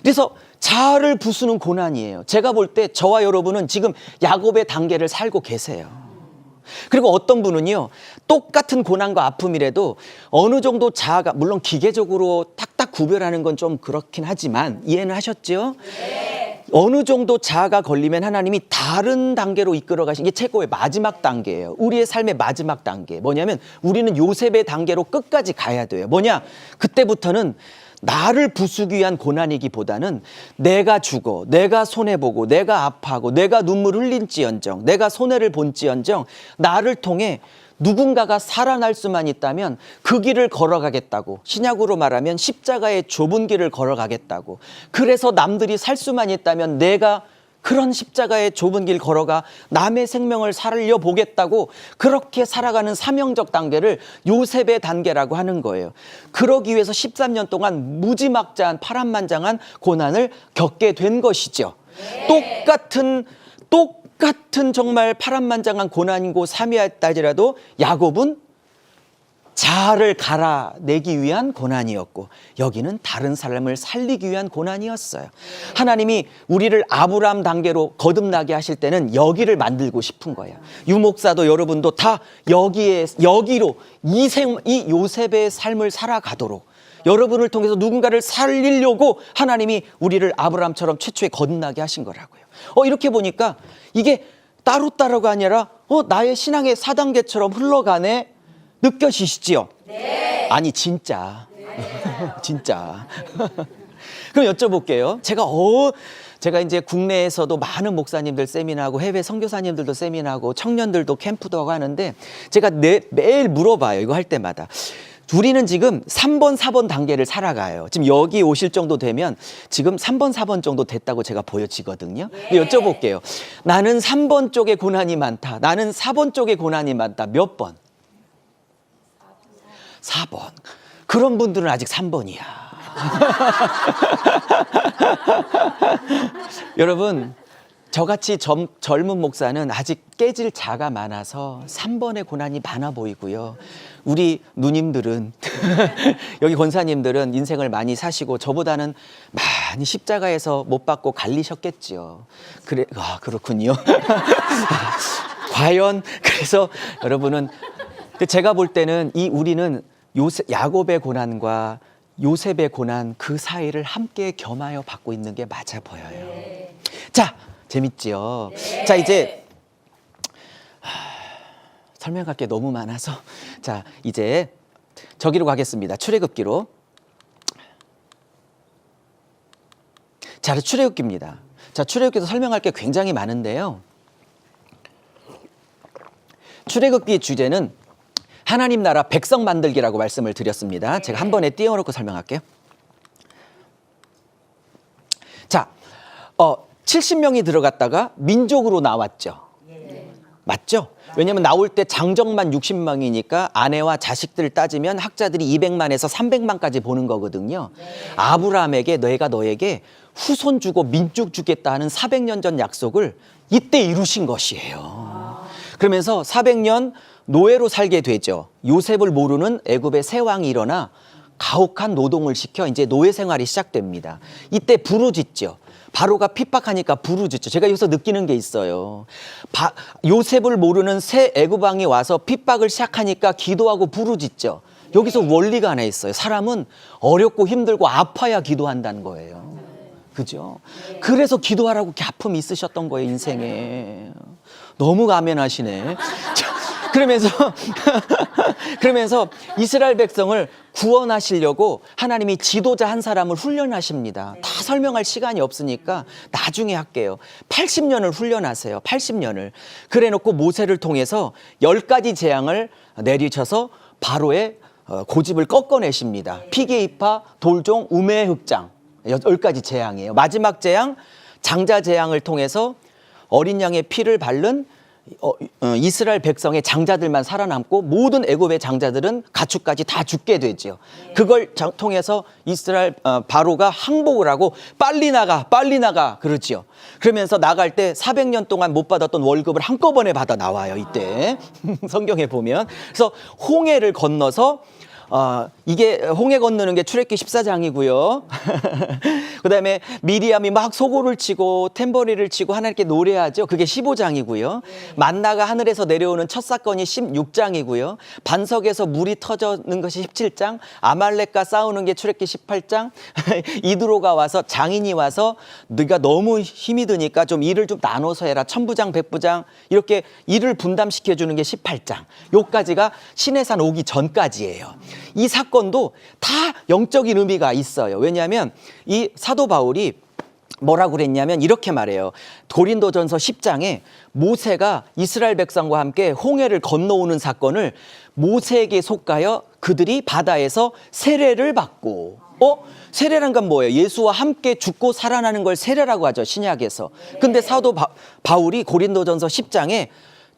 그래서 자아를 부수는 고난이에요. 제가 볼 때 저와 여러분은 지금 야곱의 단계를 살고 계세요. 그리고 어떤 분은요, 똑같은 고난과 아픔이라도 어느 정도 자아가, 물론 기계적으로 딱딱 구별하는 건 좀 그렇긴 하지만 이해는 하셨죠? 네. 어느 정도 자아가 걸리면 하나님이 다른 단계로 이끌어 가신 게 최고의 마지막 단계예요. 우리의 삶의 마지막 단계. 뭐냐면 우리는 요셉의 단계로 끝까지 가야 돼요. 뭐냐? 그때부터는 나를 부수기 위한 고난이기보다는 내가 죽어, 내가 손해보고, 내가 아파하고, 내가 눈물 흘린지언정, 내가 손해를 본지언정 나를 통해 누군가가 살아날 수만 있다면 그 길을 걸어가겠다고, 신약으로 말하면 십자가의 좁은 길을 걸어가겠다고, 그래서 남들이 살 수만 있다면 내가 그런 십자가의 좁은 길 걸어가 남의 생명을 살려보겠다고 그렇게 살아가는 사명적 단계를 요셉의 단계라고 하는 거예요. 그러기 위해서 13년 동안 무지막지한 파란만장한 고난을 겪게 된 것이죠. 똑같은 정말 파란만장한 고난이고 삶이었다지라도 야곱은 자아를 갈아내기 위한 고난이었고 여기는 다른 사람을 살리기 위한 고난이었어요. 하나님이 우리를 아브람 단계로 거듭나게 하실 때는 여기를 만들고 싶은 거예요. 유목사도 여러분도 다 여기로 이 요셉의 삶을 살아가도록, 여러분을 통해서 누군가를 살리려고 하나님이 우리를 아브람처럼 최초에 거듭나게 하신 거라고요. 이렇게 보니까 이게 따로따로가 아니라 나의 신앙의 4단계처럼 흘러가네. 느껴지시지요? 네. 아니 진짜. 네. 진짜. 그럼 여쭤볼게요. 제가 이제 국내에서도 많은 목사님들 세미나하고 해외 선교사님들도 세미나하고 청년들도 캠프도 하고 하는데 제가 매일 물어봐요. 이거 할 때마다. 우리는 지금 3번, 4번 단계를 살아가요. 지금 여기 오실 정도 되면 지금 3번, 4번 정도 됐다고 제가 보여지거든요. 근데 여쭤볼게요. 나는 3번 쪽에 고난이 많다. 나는 4번 쪽에 고난이 많다. 몇 번? 4번. 그런 분들은 아직 3번이야. 여러분, 저같이 젊은 목사는 아직 깨질 자가 많아서 3번의 고난이 많아 보이고요. 우리 누님들은 여기 권사님들은 인생을 많이 사시고 저보다는 많이 십자가에서 못 받고 갈리셨겠죠. 그렇군요. 과연 그래서 여러분은 제가 볼 때는 우리는 야곱의 고난과 요셉의 고난 그 사이를 함께 겸하여 받고 있는 게 맞아 보여요. 네. 자, 재밌지요? 네. 자, 이제 설명할 게 너무 많아서 자, 이제 저기로 가겠습니다. 출애굽기로. 자, 출애굽기입니다. 자, 출애굽기도 설명할 게 굉장히 많은데요. 출애굽기의 주제는 하나님 나라 백성 만들기라고 말씀을 드렸습니다. 제가 한 번에 띄워놓고 설명할게요. 자, 70명이 들어갔다가 민족으로 나왔죠. 맞죠? 왜냐하면 나올 때 장정만 60명이니까 아내와 자식들 따지면 학자들이 200만에서 300만까지 보는 거거든요. 아브라함에게 내가 너에게 후손 주고 민족 주겠다 하는 400년 전 약속을 이때 이루신 것이에요. 그러면서 400년 노예로 살게 되죠. 요셉을 모르는 애굽의 새 왕이 일어나 가혹한 노동을 시켜 이제 노예 생활이 시작됩니다. 이때 부르짖죠. 바로가 핍박하니까 부르짖죠. 제가 여기서 느끼는 게 있어요. 요셉을 모르는 새 애굽 왕이 와서 핍박을 시작하니까 기도하고 부르짖죠. 여기서 원리가 하나 있어요. 사람은 어렵고 힘들고 아파야 기도한다는 거예요. 그죠? 그래서 기도하라고 이렇게 아픔이 있으셨던 거예요, 인생에. 너무 가면하시네. 그러면서 이스라엘 백성을 구원하시려고 하나님이 지도자 한 사람을 훈련하십니다. 다 설명할 시간이 없으니까 나중에 할게요. 80년을 훈련하세요. 80년을. 그래 놓고 모세를 통해서 10가지 재앙을 내리셔서 바로의 고집을 꺾어내십니다. 피게이파, 돌종, 우메 흑장. 10가지 재앙이에요. 마지막 재앙, 장자 재앙을 통해서 어린 양의 피를 바른 이스라엘 백성의 장자들만 살아남고 모든 애굽의 장자들은 가축까지 다 죽게 되죠. 그걸 통해서 이스라엘 바로가 항복을 하고 빨리 나가 그러지요. 그러면서 나갈 때 400년 동안 못 받았던 월급을 한꺼번에 받아 나와요. 이때 성경에 보면. 그래서 홍해를 건너서 이게 홍해 건너는 게 출애굽기 14장이고요. 그다음에 미리암이 막 소고를 치고 탬버리를 치고 하나님께 노래하죠. 그게 15장이고요. 만나가 하늘에서 내려오는 첫 사건이 16장이고요. 반석에서 물이 터지는 것이 17장. 아말렉과 싸우는 게 출애굽기 18장. 이드로가 와서 장인이 와서 네가 너무 힘이 드니까 좀 일을 좀 나눠서 해라. 천부장 백부장 이렇게 일을 분담시켜 주는 게 18장. 요까지가 시내산 오기 전까지예요. 이 사건도 다 영적인 의미가 있어요. 왜냐하면 이 사도 바울이 뭐라고 그랬냐면 이렇게 말해요. 고린도전서 10장에 모세가 이스라엘 백성과 함께 홍해를 건너오는 사건을 모세에게 속하여 그들이 바다에서 세례를 받고 세례란 건 뭐예요? 예수와 함께 죽고 살아나는 걸 세례라고 하죠. 신약에서. 근데 사도 바울이 고린도전서 10장에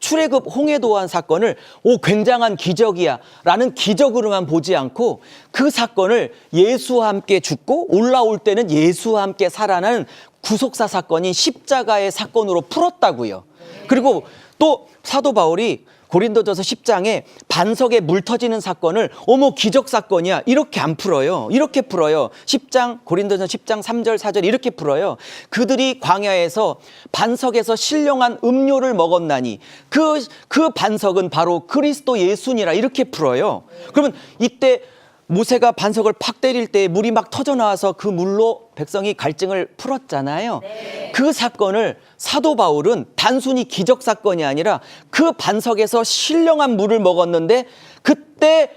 출애굽 홍해도한 사건을 굉장한 기적이야 라는 기적으로만 보지 않고 그 사건을 예수와 함께 죽고 올라올 때는 예수와 함께 살아나는 구속사 사건이 십자가의 사건으로 풀었다고요. 그리고 또 사도 바울이 고린도전서 10장에 반석에 물 터지는 사건을 기적 사건이야 이렇게 안 풀어요. 이렇게 풀어요. 10장 고린도전서 10장 3절 4절 이렇게 풀어요. 그들이 광야에서 반석에서 신령한 음료를 먹었나니 그 반석은 바로 그리스도 예수니라 이렇게 풀어요. 그러면 이때 모세가 반석을 팍 때릴 때 물이 막 터져 나와서 그 물로 백성이 갈증을 풀었잖아요. 그 사건을 사도 바울은 단순히 기적 사건이 아니라 그 반석에서 신령한 물을 먹었는데 그때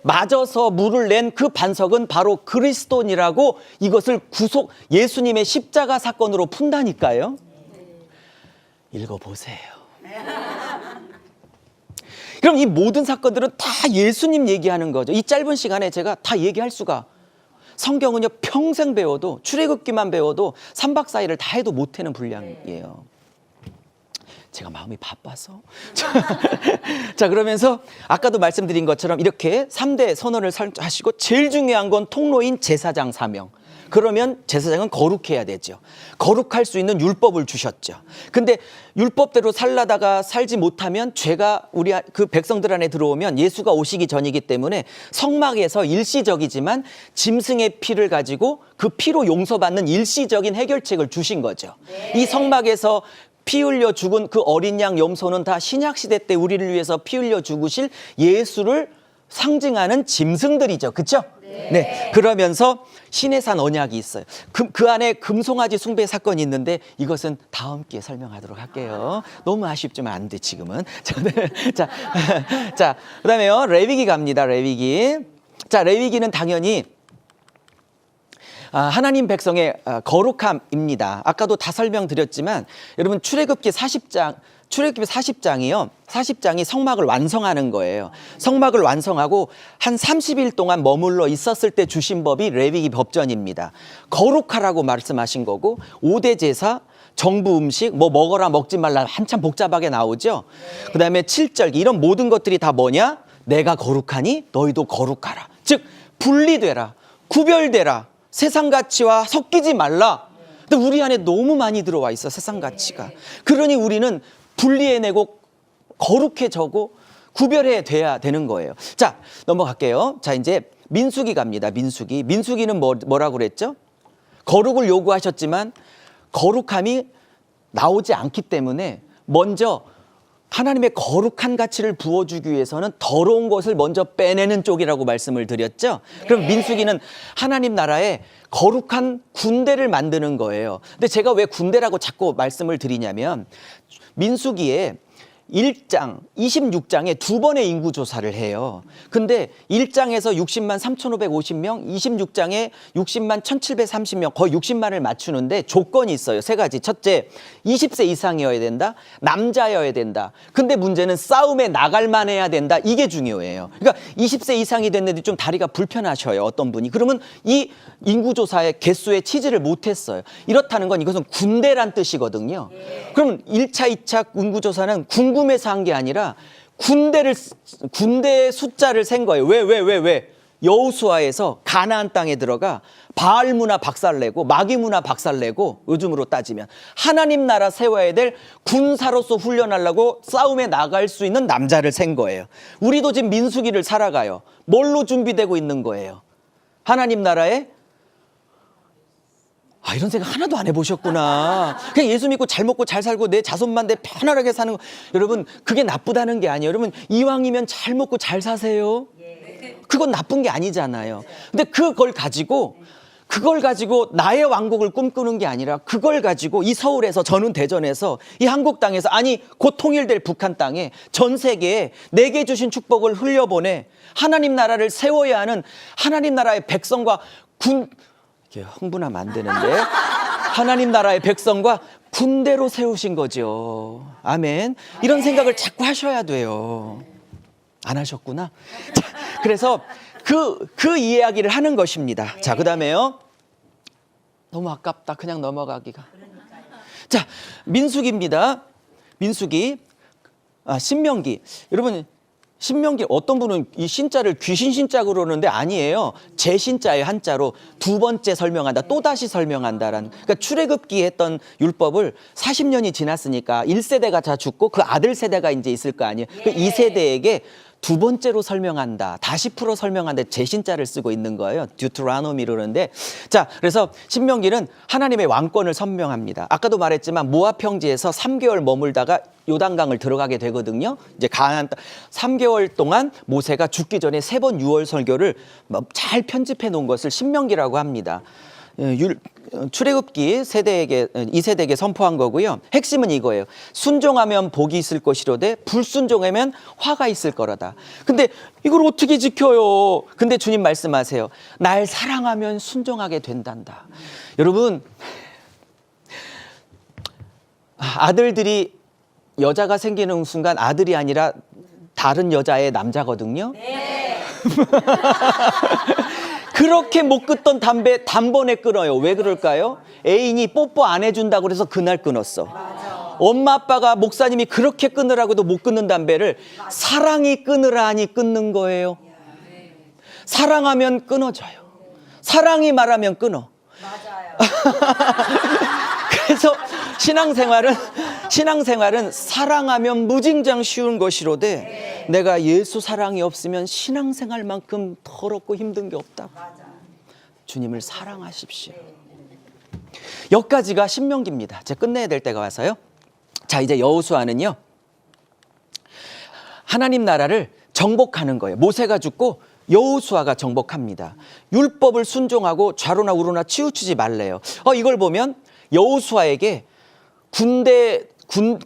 맞아서 물을 낸 그 반석은 바로 그리스도니라고 이것을 예수님의 십자가 사건으로 푼다니까요. 읽어보세요. 그럼 이 모든 사건들은 다 예수님 얘기하는 거죠. 이 짧은 시간에 제가 다 얘기할 수가. 성경은요 평생 배워도 출애굽기만 배워도 3박 4일을 다 해도 못하는 분량이에요. 제가 마음이 바빠서. 자 그러면서 아까도 말씀드린 것처럼 이렇게 3대 선언을 하시고 제일 중요한 건 통로인 제사장 사명. 그러면 제사장은 거룩해야 되죠. 거룩할 수 있는 율법을 주셨죠. 근데 율법대로 살지 못하면 죄가 우리 그 백성들 안에 들어오면 예수가 오시기 전이기 때문에 성막에서 일시적이지만 짐승의 피를 가지고 그 피로 용서받는 일시적인 해결책을 주신 거죠. 이 성막에서 피 흘려 죽은 그 어린 양 염소는 다 신약시대 때 우리를 위해서 피 흘려 죽으실 예수를 상징하는 짐승들이죠. 그렇죠? 네. 그러면서 시내산 언약이 있어요. 그 안에 금송아지 숭배 사건이 있는데 이것은 다음 기회에 설명하도록 할게요. 너무 아쉽지만 안 돼 지금은. 자, 그다음에요. 레위기 갑니다. 레위기. 자, 레위기는 당연히 하나님 백성의 거룩함입니다. 아까도 다 설명드렸지만 여러분 출애굽기 40장 출애굽기 40장이요. 40장이 성막을 완성하는 거예요. 성막을 완성하고 한 30일 동안 머물러 있었을 때 주신 법이 레위기 법전입니다. 거룩하라고 말씀하신 거고 5대 제사, 정부 음식, 뭐 먹어라 먹지 말라 한참 복잡하게 나오죠. 그다음에 7절 이런 모든 것들이 다 뭐냐? 내가 거룩하니 너희도 거룩하라. 즉 분리되라, 구별되라, 세상 가치와 섞이지 말라. 근데 우리 안에 너무 많이 들어와 있어, 세상 가치가. 그러니 우리는 분리해내고 거룩해져고 구별해 돼야 되는 거예요. 자, 넘어갈게요. 자, 이제 민수기 갑니다. 민수기는 뭐라고 그랬죠? 거룩을 요구하셨지만 거룩함이 나오지 않기 때문에 먼저 하나님의 거룩한 가치를 부어주기 위해서는 더러운 것을 먼저 빼내는 쪽이라고 말씀을 드렸죠. 그럼 민수기는 하나님 나라에 거룩한 군대를 만드는 거예요. 근데 제가 왜 군대라고 자꾸 말씀을 드리냐면 민수기에 1장, 26장에 두 번의 인구조사를 해요. 근데 1장에서 60만 3,550명, 26장에 60만 1,730명, 거의 60만을 맞추는데 조건이 있어요. 세 가지. 첫째, 20세 이상이어야 된다. 남자여야 된다. 근데 문제는 싸움에 나갈 만해야 된다. 이게 중요해요. 그러니까 20세 이상이 됐는데 좀 다리가 불편하셔요. 어떤 분이. 그러면 이 인구조사의 개수에 치지를 못했어요. 이렇다는 건 이것은 군대란 뜻이거든요. 그럼 1차, 2차 인구조사는 궁금해서 한 게 아니라 군대 숫자를 센 거예요. 왜? 여호수아에서 가나안 땅에 들어가 바알 문화 박살내고 마귀 문화 박살내고 요즘으로 따지면 하나님 나라 세워야 될 군사로서 훈련하려고 싸움에 나갈 수 있는 남자를 센 거예요. 우리도 지금 민수기를 살아가요. 뭘로 준비되고 있는 거예요? 하나님 나라에 이런 생각 하나도 안 해보셨구나. 그냥 예수 믿고 잘 먹고 잘 살고 내 자손만 내 편안하게 사는 거. 여러분 그게 나쁘다는 게 아니에요. 여러분 이왕이면 잘 먹고 잘 사세요. 그건 나쁜 게 아니잖아요. 근데 그걸 가지고 나의 왕국을 꿈꾸는 게 아니라 그걸 가지고 이 서울에서 저는 대전에서 이 한국 땅에서 아니 곧 통일될 북한 땅에 전 세계에 내게 주신 축복을 흘려보내 하나님 나라를 세워야 하는 하나님 나라의 백성과 흥분하면 안 되는데 하나님 나라의 백성과 군대로 세우신 거죠. 아멘. 이런 생각을 자꾸 하셔야 돼요. 안 하셨구나. 자, 그래서 그 이야기를 하는 것입니다. 자, 그다음에요. 너무 아깝다. 그냥 넘어가기가. 자, 민수기입니다. 민수기. 신명기. 여러분 신명기 어떤 분은 이 신자를 귀신 신자 그러는데 아니에요. 제 신자의 한자로 두 번째 설명한다. 또다시 설명한다라는. 그러니까 출애굽기에 했던 율법을 40년이 지났으니까 1세대가 다 죽고 그 아들 세대가 이제 있을 거 아니에요. 그 2세대에게 두 번째로 설명한다. 다시 풀어 설명한다. 제 신자를 쓰고 있는 거예요. 듀트라노미 그러는데. 자, 그래서 신명기는 하나님의 왕권을 설명합니다. 아까도 말했지만 모압 평지에서 3개월 머물다가 요단강을 들어가게 되거든요. 이제 가나안 땅 3개월 동안 모세가 죽기 전에 3번 유월 설교를 잘 편집해 놓은 것을 신명기라고 합니다. 출애굽기 2세대에게 선포한 거고요. 핵심은 이거예요. 순종하면 복이 있을 것이로되 불순종하면 화가 있을 거라다. 근데 이걸 어떻게 지켜요? 근데 주님 말씀하세요. 날 사랑하면 순종하게 된단다. 여러분 아들들이 여자가 생기는 순간 아들이 아니라 다른 여자의 남자거든요. 네. 그렇게 못 끊던 담배 단번에 끊어요. 왜 그럴까요? 애인이 뽀뽀 안 해준다고 그래서 그날 끊었어. 맞아. 엄마 아빠가 목사님이 그렇게 끊으라고도 못 끊는 담배를 사랑이 끊으라 하니 끊는 거예요. 사랑하면 끊어져요. 사랑이 말하면 끊어. 맞아요. 그래서 신앙생활은 사랑하면 무진장 쉬운 것이로되 내가 예수 사랑이 없으면 신앙생활만큼 더럽고 힘든 게 없다. 주님을 사랑하십시오. 여기까지가 신명기입니다. 제가 끝내야 될 때가 와서요. 자, 이제 여호수아는요. 하나님 나라를 정복하는 거예요. 모세가 죽고 여호수아가 정복합니다. 율법을 순종하고 좌로나 우로나 치우치지 말래요. 이걸 보면 여호수아에게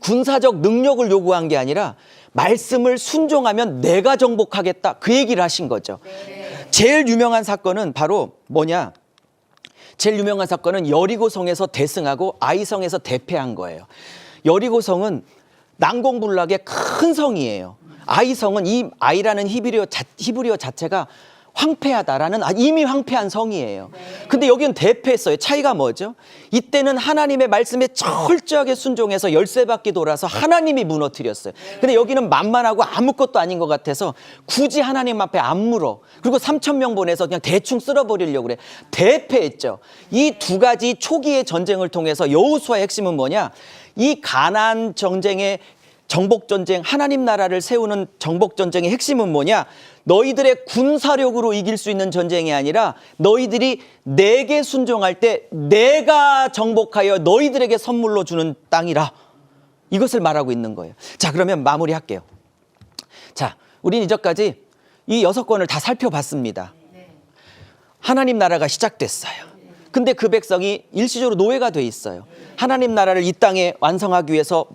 군사적 능력을 요구한 게 아니라 말씀을 순종하면 내가 정복하겠다. 그 얘기를 하신 거죠. 네. 제일 유명한 사건은 바로 뭐냐? 제일 유명한 사건은 여리고성에서 대승하고 아이성에서 대패한 거예요. 여리고성은 난공불락의 큰 성이에요. 아이성은 이 아이라는 히브리어 자체가 황폐하다라는 이미 황폐한 성이에요. 근데 여기는 대패했어요. 차이가 뭐죠? 이때는 하나님의 말씀에 철저하게 순종해서 열쇠바퀴 돌아서 하나님이 무너뜨렸어요. 근데 여기는 만만하고 아무것도 아닌 것 같아서 굳이 하나님 앞에 안 물어. 그리고 3,000명 보내서 그냥 대충 쓸어버리려고 그래. 대패했죠. 이 두 가지 초기의 전쟁을 통해서 여호수아의 핵심은 뭐냐? 이 가나안 전쟁의 정복전쟁, 하나님 나라를 세우는 정복전쟁의 핵심은 뭐냐? 너희들의 군사력으로 이길 수 있는 전쟁이 아니라 너희들이 내게 순종할 때 내가 정복하여 너희들에게 선물로 주는 땅이라. 이것을 말하고 있는 거예요. 자, 그러면 마무리할게요. 자, 우리는 이제까지 이 6권을 다 살펴봤습니다. 하나님 나라가 시작됐어요. 근데 그 백성이 일시적으로 노예가 돼 있어요. 하나님 나라를 이 땅에 완성하기 위해서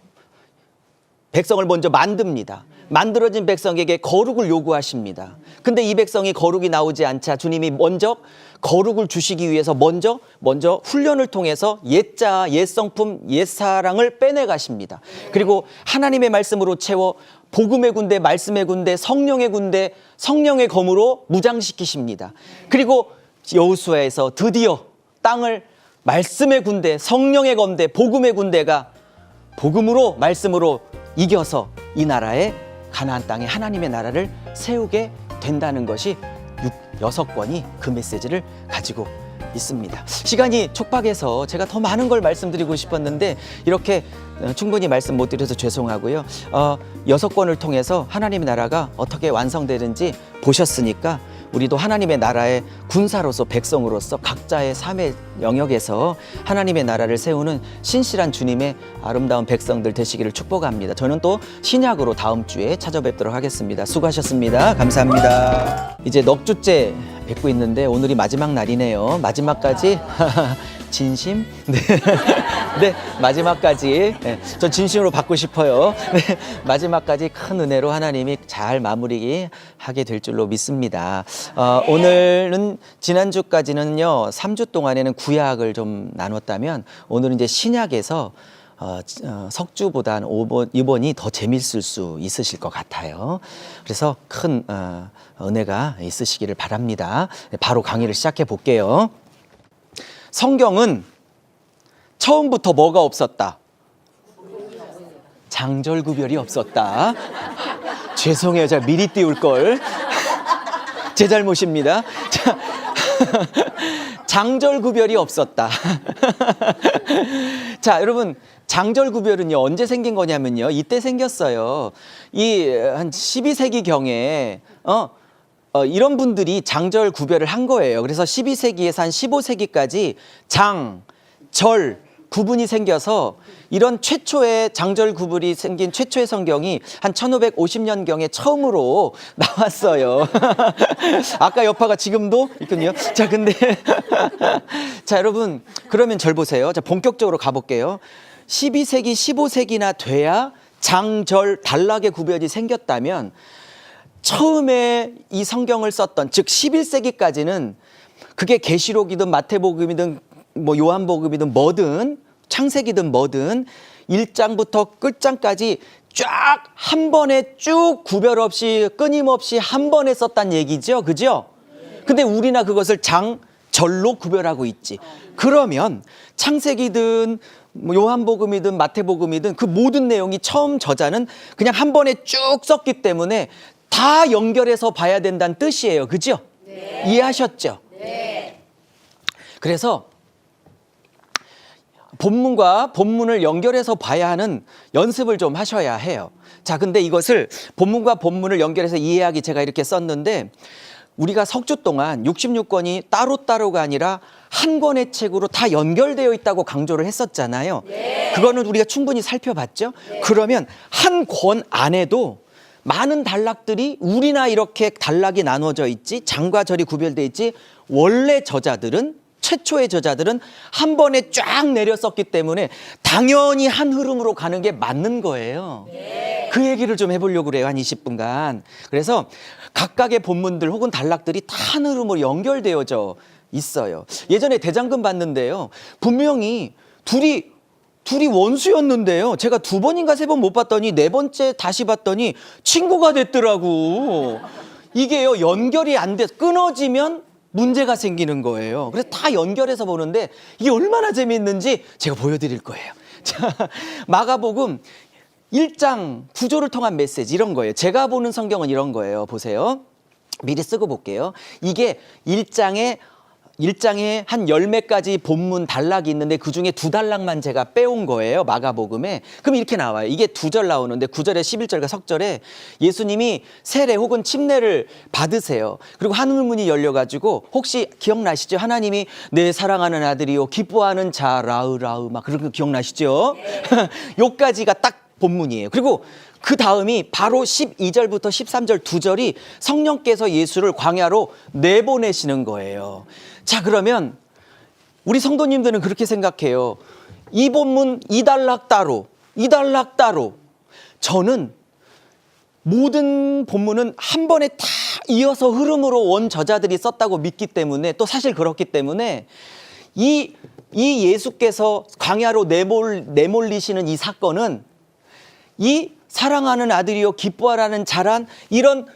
백성을 먼저 만듭니다. 만들어진 백성에게 거룩을 요구하십니다. 근데 이 백성이 거룩이 나오지 않자 주님이 먼저 거룩을 주시기 위해서 먼저 훈련을 통해서 옛자, 옛성품, 옛사랑을 빼내 가십니다. 그리고 하나님의 말씀으로 채워 복음의 군대, 말씀의 군대, 성령의 군대, 성령의 검으로 무장시키십니다. 그리고 여호수아에서 드디어 땅을 말씀의 군대, 성령의 검대, 복음의 군대가 복음으로 말씀으로 이겨서 이 나라에 가나안 땅에 하나님의 나라를 세우게 된다는 것이 6권이 그 메시지를 가지고 있습니다. 시간이 촉박해서 제가 더 많은 걸 말씀드리고 싶었는데 이렇게 충분히 말씀 못 드려서 죄송하고요. 6권을 통해서 하나님의 나라가 어떻게 완성되는지 보셨으니까 우리도 하나님의 나라의 군사로서 백성으로서 각자의 삶의 영역에서 하나님의 나라를 세우는 신실한 주님의 아름다운 백성들 되시기를 축복합니다. 저는 또 신약으로 다음 주에 찾아뵙도록 하겠습니다. 수고하셨습니다. 감사합니다. 이제 넉 주째 뵙고 있는데 오늘이 마지막 날이네요. 마지막까지 진심? 네. 네, 마지막까지. 네, 전 진심으로 받고 싶어요. 네, 마지막까지 큰 은혜로 하나님이 잘 마무리하게 될 줄로 믿습니다. 오늘은 지난주까지는요, 3주 동안에는 구약을 좀 나눴다면 오늘은 이제 신약에서 석주보다는 이번이 더 재밌을 수 있으실 것 같아요. 그래서 큰 은혜가 있으시기를 바랍니다. 바로 강의를 시작해 볼게요. 성경은 처음부터 뭐가 없었다? 장절 구별이 없었다. 죄송해요. 제가 미리 띄울 걸. 제 잘못입니다. 자, 장절 구별이 없었다. 자, 여러분, 장절 구별은요, 언제 생긴 거냐면요, 이때 생겼어요. 한 12세기경에, 이런 분들이 장절 구별을 한 거예요. 그래서 12세기에서 한 15세기까지 장, 절, 구분이 생겨서 이런 최초의 장절 구분이 생긴 최초의 성경이 한 1550년경에 처음으로 나왔어요. 아까 여파가 지금도 있군요. 자, 근데 자, 여러분, 그러면 절 보세요. 자, 본격적으로 가볼게요. 12세기, 15세기나 돼야 장절 단락의 구별이 생겼다면 처음에 이 성경을 썼던, 즉 11세기까지는 그게 계시록이든 마태복음이든 뭐 요한복음이든 뭐든 창세기든 뭐든 1장부터 끝장까지 쫙 한 번에 쭉 구별 없이 끊임없이 한 번에 썼단 얘기죠. 그죠? 근데 우리나 그것을 장절로 구별하고 있지. 그러면 창세기든 뭐 요한복음이든 마태복음이든 그 모든 내용이 처음 저자는 그냥 한 번에 쭉 썼기 때문에 다 연결해서 봐야 된다는 뜻이에요. 그죠? 네. 이해하셨죠? 네. 그래서 본문과 본문을 연결해서 봐야 하는 연습을 좀 하셔야 해요. 자, 근데 이것을 본문과 본문을 연결해서 이해하기 제가 이렇게 썼는데 우리가 석주 동안 66권이 따로따로가 아니라 한 권의 책으로 다 연결되어 있다고 강조를 했었잖아요. 네. 그거는 우리가 충분히 살펴봤죠. 네. 그러면 한 권 안에도 많은 단락들이 우리나 이렇게 단락이 나눠져 있지, 장과 절이 구별되어 있지, 원래 저자들은, 최초의 저자들은 한 번에 쫙 내려 썼기 때문에 당연히 한 흐름으로 가는 게 맞는 거예요. 네. 그 얘기를 좀 해보려고 그래요. 한 20분간. 그래서 각각의 본문들 혹은 단락들이 다 한 흐름으로 연결되어져 있어요. 예전에 대장금 봤는데요, 분명히 둘이 둘이 원수였는데요. 제가 2번인가 3번 못 봤더니 4번째 다시 봤더니 친구가 됐더라고. 이게요, 연결이 안 돼. 끊어지면 문제가 생기는 거예요. 그래서 다 연결해서 보는데 이게 얼마나 재미있는지 제가 보여드릴 거예요. 자, 마가복음 1장 구조를 통한 메시지 이런 거예요. 제가 보는 성경은 이런 거예요. 보세요. 미리 쓰고 볼게요. 이게 1장에 한 10매까지 본문 단락이 있는데 그중에 2단락만 제가 빼온 거예요. 마가복음에. 그럼 이렇게 나와요. 이게 2절 나오는데 9절에 11절과 석절에 예수님이 세례 혹은 침례를 받으세요. 그리고 하늘문이 열려가지고 혹시 기억나시죠? 하나님이 내 사랑하는 아들이요 기뻐하는 자 라으라으 막 그런 거 기억나시죠? 요까지가 딱 본문이에요. 그리고 그 다음이 바로 12절부터 13절 2절이 성령께서 예수를 광야로 내보내시는 거예요. 자, 그러면 우리 성도님들은 그렇게 생각해요. 이 본문 2단락 따로, 2단락 따로. 저는 모든 본문은 한 번에 다 이어서 흐름으로 원 저자들이 썼다고 믿기 때문에 또 사실 그렇기 때문에 이 예수께서 광야로 내몰리시는 이 사건은 이 사랑하는 아들이요 기뻐하라는 자란 이런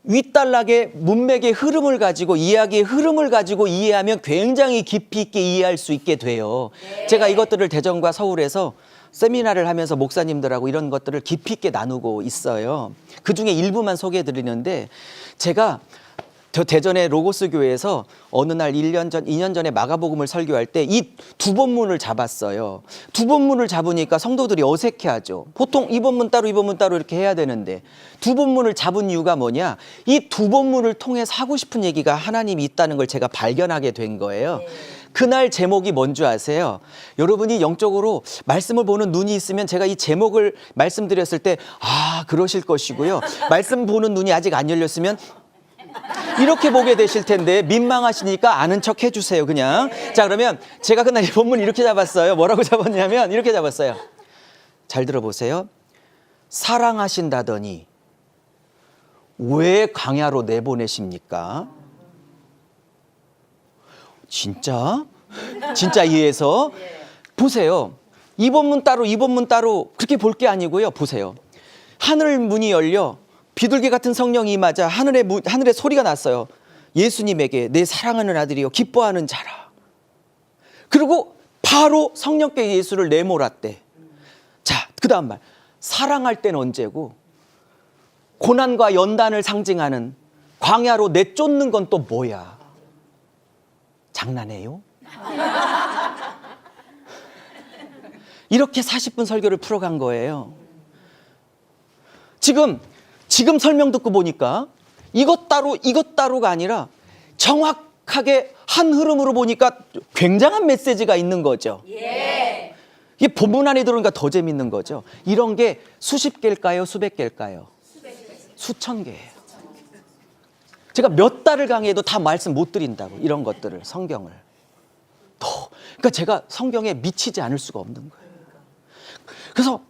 윗단락의 문맥의 흐름을 가지고 이야기의 흐름을 가지고 이해하면 굉장히 깊이 있게 이해할 수 있게 돼요. 제가 이것들을 대전과 서울에서 세미나를 하면서 목사님들하고 이런 것들을 깊이 있게 나누고 있어요. 그중에 일부만 소개해 드리는데 제가 저 대전의 로고스 교회에서 어느 날 2년 전에 마가복음을 설교할 때 이 2본문을 잡았어요. 2본문을 잡으니까 성도들이 어색해하죠. 보통 이 본문 따로 이 본문 따로 이렇게 해야 되는데 2본문을 잡은 이유가 뭐냐? 이 2본문을 통해서 하고 싶은 얘기가 하나님이 있다는 걸 제가 발견하게 된 거예요. 그날 제목이 뭔지 아세요? 여러분이 영적으로 말씀을 보는 눈이 있으면 제가 이 제목을 말씀드렸을 때 아, 그러실 것이고요. 말씀 보는 눈이 아직 안 열렸으면 이렇게 보게 되실 텐데 민망하시니까 아는 척 해주세요 그냥. 자, 그러면 제가 그날 이 본문 이렇게 잡았어요. 뭐라고 잡았냐면 이렇게 잡았어요. 잘 들어보세요. 사랑하신다더니 왜 광야로 내보내십니까? 진짜 이해해서 보세요. 이 본문 따로 이 본문 따로 그렇게 볼 게 아니고요. 보세요. 하늘 문이 열려 비둘기 같은 성령이 임하자 하늘에 소리가 났어요. 예수님에게 내 사랑하는 아들이요 기뻐하는 자라. 그리고 바로 성령께 예수를 내몰았대. 자, 그 다음 말. 사랑할 때는 언제고 고난과 연단을 상징하는 광야로 내쫓는 건 또 뭐야? 장난해요? 이렇게 40분 설교를 풀어간 거예요. 지금 설명 듣고 보니까 이것 따로가 아니라 정확하게 한 흐름으로 보니까 굉장한 메시지가 있는 거죠. 예. 이게 본문 안에 들어오니까 더 재밌는 거죠. 이런 게 수십 개일까요? 수백 개일까요? 수천 개예요. 제가 몇 달을 강의해도 다 말씀 못 드린다고 이런 것들을 성경을. 그러니까 제가 성경에 미치지 않을 수가 없는 거예요. 그래서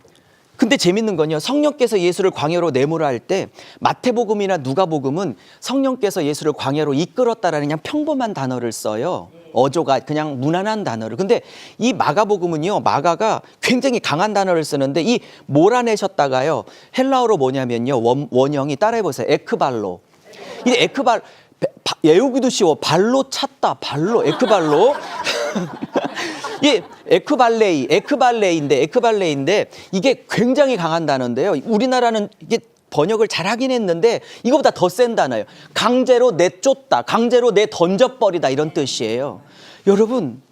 근데 재밌는 건요. 성령께서 예수를 광야로 내몰아 할 때 마태복음이나 누가복음은 성령께서 예수를 광야로 이끌었다라는 그냥 평범한 단어를 써요. 어조가 그냥 무난한 단어를. 근데 이 마가복음은요. 마가가 굉장히 강한 단어를 쓰는데 이 몰아내셨다가요. 헬라어로 뭐냐면요. 원형이 따라해 보세요. 에크발로. 이 외우기도 쉬워. 발로 찼다. 발로. 에크발로. 이 에크발레인데 이게 굉장히 강한 단어인데요. 우리나라는 이게 번역을 잘 하긴 했는데 이거보다 더 센 단어예요. 강제로 내쫓다, 강제로 내던져버리다 이런 뜻이에요. 여러분,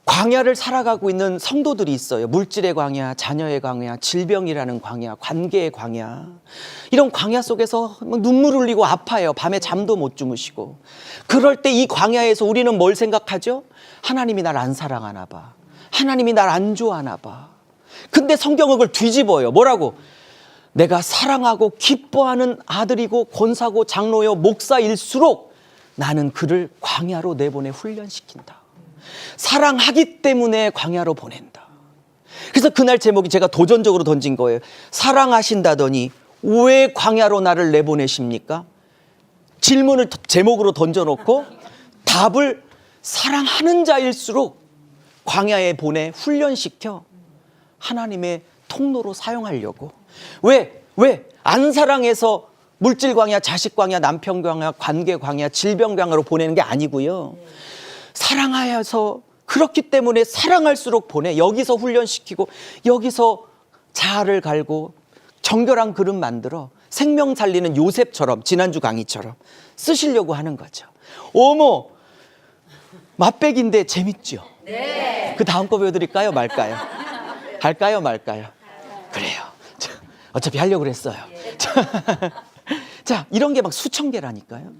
광야를 살아가고 있는 성도들이 있어요. 물질의 광야, 자녀의 광야, 질병이라는 광야, 관계의 광야. 이런 광야 속에서 눈물 흘리고 아파요. 밤에 잠도 못 주무시고. 그럴 때 이 광야에서 우리는 뭘 생각하죠? 하나님이 날 안 사랑하나 봐. 하나님이 날 안 좋아하나 봐. 근데 성경은 그걸 뒤집어요. 뭐라고? 내가 사랑하고 기뻐하는 아들이고 권사고 장로요 목사일수록 나는 그를 광야로 내보내 훈련시킨다. 사랑하기 때문에 광야로 보낸다. 그래서 그날 제목이 제가 도전적으로 던진 거예요. 사랑하신다더니 왜 광야로 나를 내보내십니까? 질문을 제목으로 던져놓고 답을 사랑하는 자일수록 광야에 보내 훈련시켜 하나님의 통로로 사용하려고. 왜? 안 사랑해서 물질 광야, 자식 광야, 남편 광야, 관계 광야, 질병 광야로 보내는 게 아니고요. 사랑하여서, 그렇기 때문에 사랑할수록 보내. 여기서 훈련시키고 여기서 자아를 갈고 정결한 그릇 만들어 생명 살리는 요셉처럼, 지난주 강의처럼 쓰시려고 하는 거죠. 어머, 맛백인데 재밌죠? 네. 그 다음 거 배워드릴까요? 말까요? 할까요? 말까요? 그래요. 자, 어차피 하려고 그랬어요. 자, 이런 게 막 수천 개라니까요.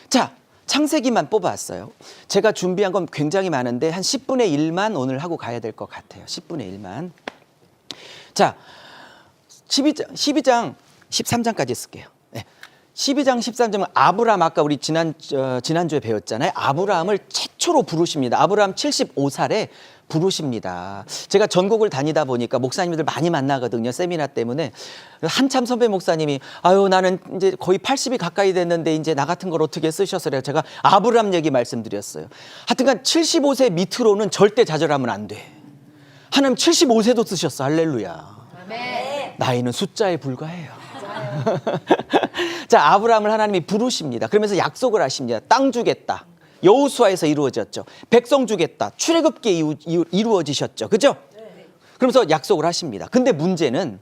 자, 창세기만 뽑아왔어요. 제가 준비한 건 굉장히 많은데 한 10분의 1만 오늘 하고 가야 될 것 같아요. 10분의 1만. 자, 12장 13장까지 쓸게요. 네. 12장 13장은 아브라함, 아까 우리 지난주에 배웠잖아요. 아브라함을 최초로 부르십니다. 아브라함 75살에 부르십니다. 제가 전국을 다니다 보니까 목사님들 많이 만나거든요. 세미나 때문에. 한참 선배 목사님이 아유 나는 이제 거의 80이 가까이 됐는데 이제 나 같은 걸 어떻게 쓰셔서래요. 제가 아브라함 얘기 말씀드렸어요. 하여튼간 75세 밑으로는 절대 좌절하면 안 돼. 하나님 75세도 쓰셨어. 할렐루야. 아멘. 나이는 숫자에 불과해요. 자, 아브라함을 하나님이 부르십니다. 그러면서 약속을 하십니다. 땅 주겠다. 여호수아에서 이루어졌죠. 백성 주겠다. 출애굽기에 이루어지셨죠. 그죠? 그러면서 약속을 하십니다. 근데 문제는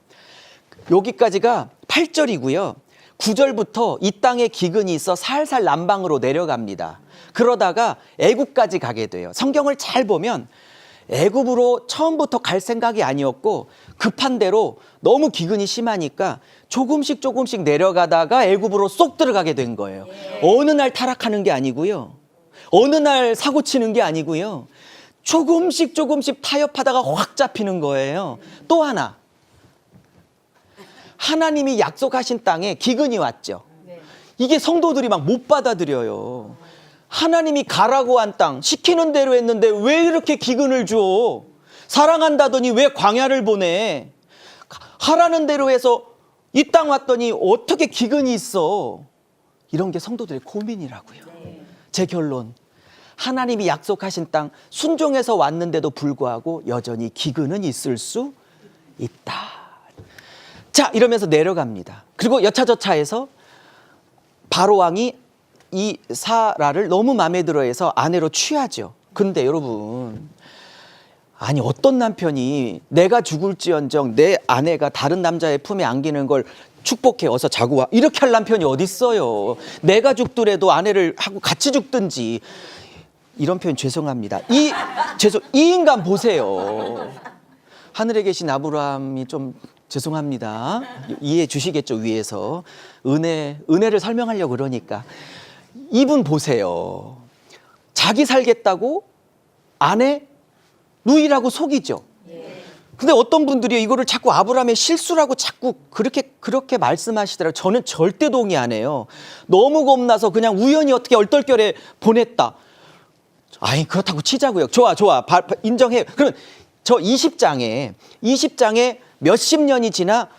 여기까지가 8절이고요. 9절부터 이 땅에 기근이 있어 살살 남방으로 내려갑니다. 그러다가 애굽까지 가게 돼요. 성경을 잘 보면 애굽으로 처음부터 갈 생각이 아니었고 급한 대로 너무 기근이 심하니까 조금씩 내려가다가 애굽으로 쏙 들어가게 된 거예요. 어느 날 타락하는 게 아니고요. 어느 날 사고 치는 게 아니고요. 조금씩 타협하다가 확 잡히는 거예요. 또 하나, 하나님이 약속하신 땅에 기근이 왔죠. 이게 성도들이 막 못 받아들여요. 하나님이 가라고 한 땅 시키는 대로 했는데 왜 이렇게 기근을 줘? 사랑한다더니 왜 광야를 보내? 하라는 대로 해서 이 땅 왔더니 어떻게 기근이 있어? 이런 게 성도들의 고민이라고요. 제 결론, 하나님이 약속하신 땅 순종해서 왔는데도 불구하고 여전히 기근은 있을 수 있다. 자, 이러면서 내려갑니다. 그리고 여차저차해서 바로 왕이 이 사라를 너무 마음에 들어해서 아내로 취하죠. 근데 여러분, 아니 어떤 남편이 내가 죽을지언정 내 아내가 다른 남자의 품에 안기는 걸 축복해, 어서 자고 와, 이렇게 할 남편이 어디 있어요. 내가 죽더라도 아내를 하고 같이 죽든지. 이런 표현 죄송합니다. 이 인간 보세요. 하늘에 계신 아브라함이 좀 죄송합니다. 이해해 주시겠죠, 위에서. 은혜를 설명하려고 그러니까. 이분 보세요. 자기 살겠다고 아내 누이라고 속이죠. 근데 어떤 분들이 이거를 자꾸 아브라함의 실수라고 자꾸 그렇게 말씀하시더라고요. 저는 절대 동의 안 해요. 너무 겁나서 그냥 우연히 어떻게 얼떨결에 보냈다. 아니 그렇다고 치자고요. 좋아 인정해요. 그럼 저 20장에 몇십 년이 지나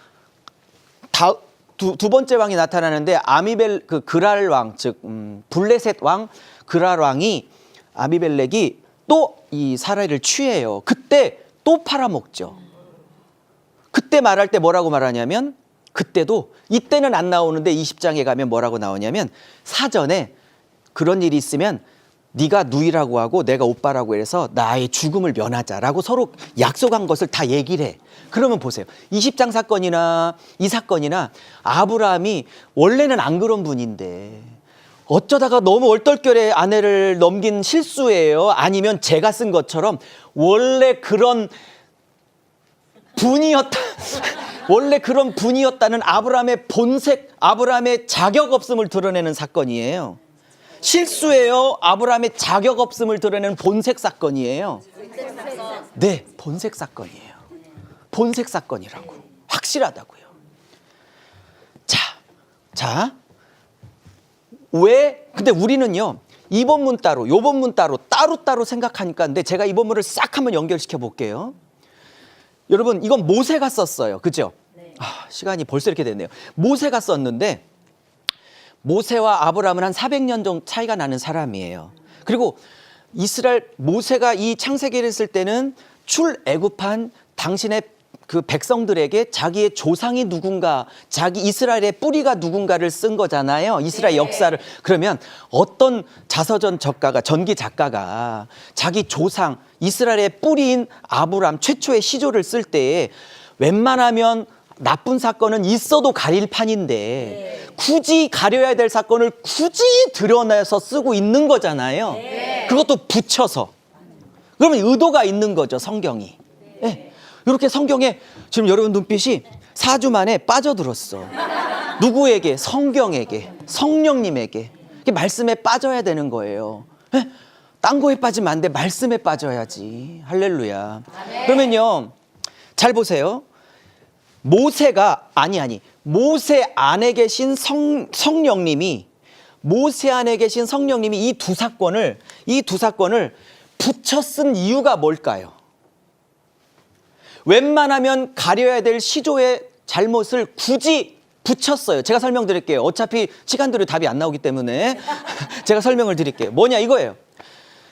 두 번째 왕이 나타나는데 그랄 왕, 즉 블레셋 왕 그랄 왕이 아비멜렉이 또 이 사라를 취해요. 그때 또 팔아먹죠. 그때 말할 때 뭐라고 말하냐면, 그때도 이때는 안 나오는데 20장에 가면 뭐라고 나오냐면, 사전에 그런 일이 있으면 네가 누이라고 하고 내가 오빠라고 해서 나의 죽음을 면하자라고 서로 약속한 것을 다 얘기를 해. 그러면 보세요. 20장 사건이나 이 사건이나 아브라함이 원래는 안 그런 분인데 어쩌다가 너무 얼떨결에 아내를 넘긴 실수예요? 아니면 제가 쓴 것처럼 원래 그런 분이었다는 아브라함의 본색, 아브라함의 자격 없음을 드러내는 사건이에요. 실수예요? 아브라함의 자격 없음을 드러내는 본색 사건이에요. 네, 본색 사건이에요. 본색 사건이라고. 확실하다고요. 자, 왜? 근데 우리는요, 이 본문 따로, 요 본문 따로 생각하니까, 근데 제가 이 본문을 싹 한번 연결시켜 볼게요. 여러분, 이건 모세가 썼어요. 그죠? 시간이 벌써 이렇게 됐네요. 모세가 썼는데, 모세와 아브라함은 한 400년 정도 차이가 나는 사람이에요. 그리고 이스라엘 모세가 이 창세기를 쓸 때는 출애굽한 당신의 그 백성들에게 자기의 조상이 누군가, 자기 이스라엘의 뿌리가 누군가를 쓴 거잖아요. 이스라엘 역사를. 그러면 어떤 자서전 작가가, 전기 작가가 자기 조상, 이스라엘의 뿌리인 아브람 최초의 시조를 쓸 때에 웬만하면 나쁜 사건은 있어도 가릴 판인데 굳이 가려야 될 사건을 굳이 드러내서 쓰고 있는 거잖아요. 그것도 붙여서. 그러면 의도가 있는 거죠, 성경이. 네. 이렇게 성경에 지금 여러분 눈빛이 4주 만에 빠져들었어. 누구에게? 성경에게, 성령님에게. 이게 말씀에 빠져야 되는 거예요. 네? 딴 거에 빠지면 안 돼. 말씀에 빠져야지. 할렐루야. 그러면요, 잘 보세요. 모세가 모세 안에 계신 성령님이 이 두 사건을 붙여 쓴 이유가 뭘까요? 웬만하면 가려야 될 시조의 잘못을 굳이 붙였어요. 제가 설명드릴게요. 어차피 시간대로 답이 안 나오기 때문에 제가 설명을 드릴게요. 뭐냐 이거예요.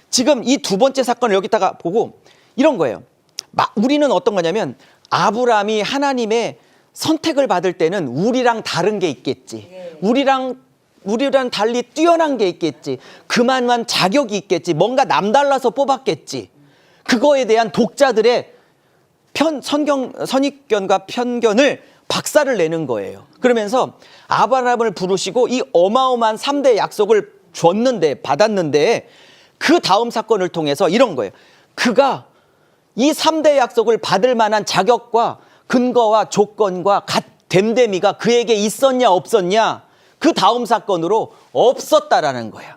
지금 이 두 번째 사건을 여기다가 보고 이런 거예요. 우리는 어떤 거냐면 아브라함이 하나님의 선택을 받을 때는 우리랑 다른 게 있겠지. 우리랑 달리 뛰어난 게 있겠지. 그만한 자격이 있겠지. 뭔가 남달라서 뽑았겠지. 그거에 대한 독자들의 선입견과 편견을 박살을 내는 거예요. 그러면서 아브라함을 부르시고 이 어마어마한 3대 약속을 받았는데 그 다음 사건을 통해서 이런 거예요. 그가 이 3대 약속을 받을 만한 자격과 근거와 조건과 됨됨이가 그에게 있었냐 없었냐, 그 다음 사건으로 없었다라는 거야.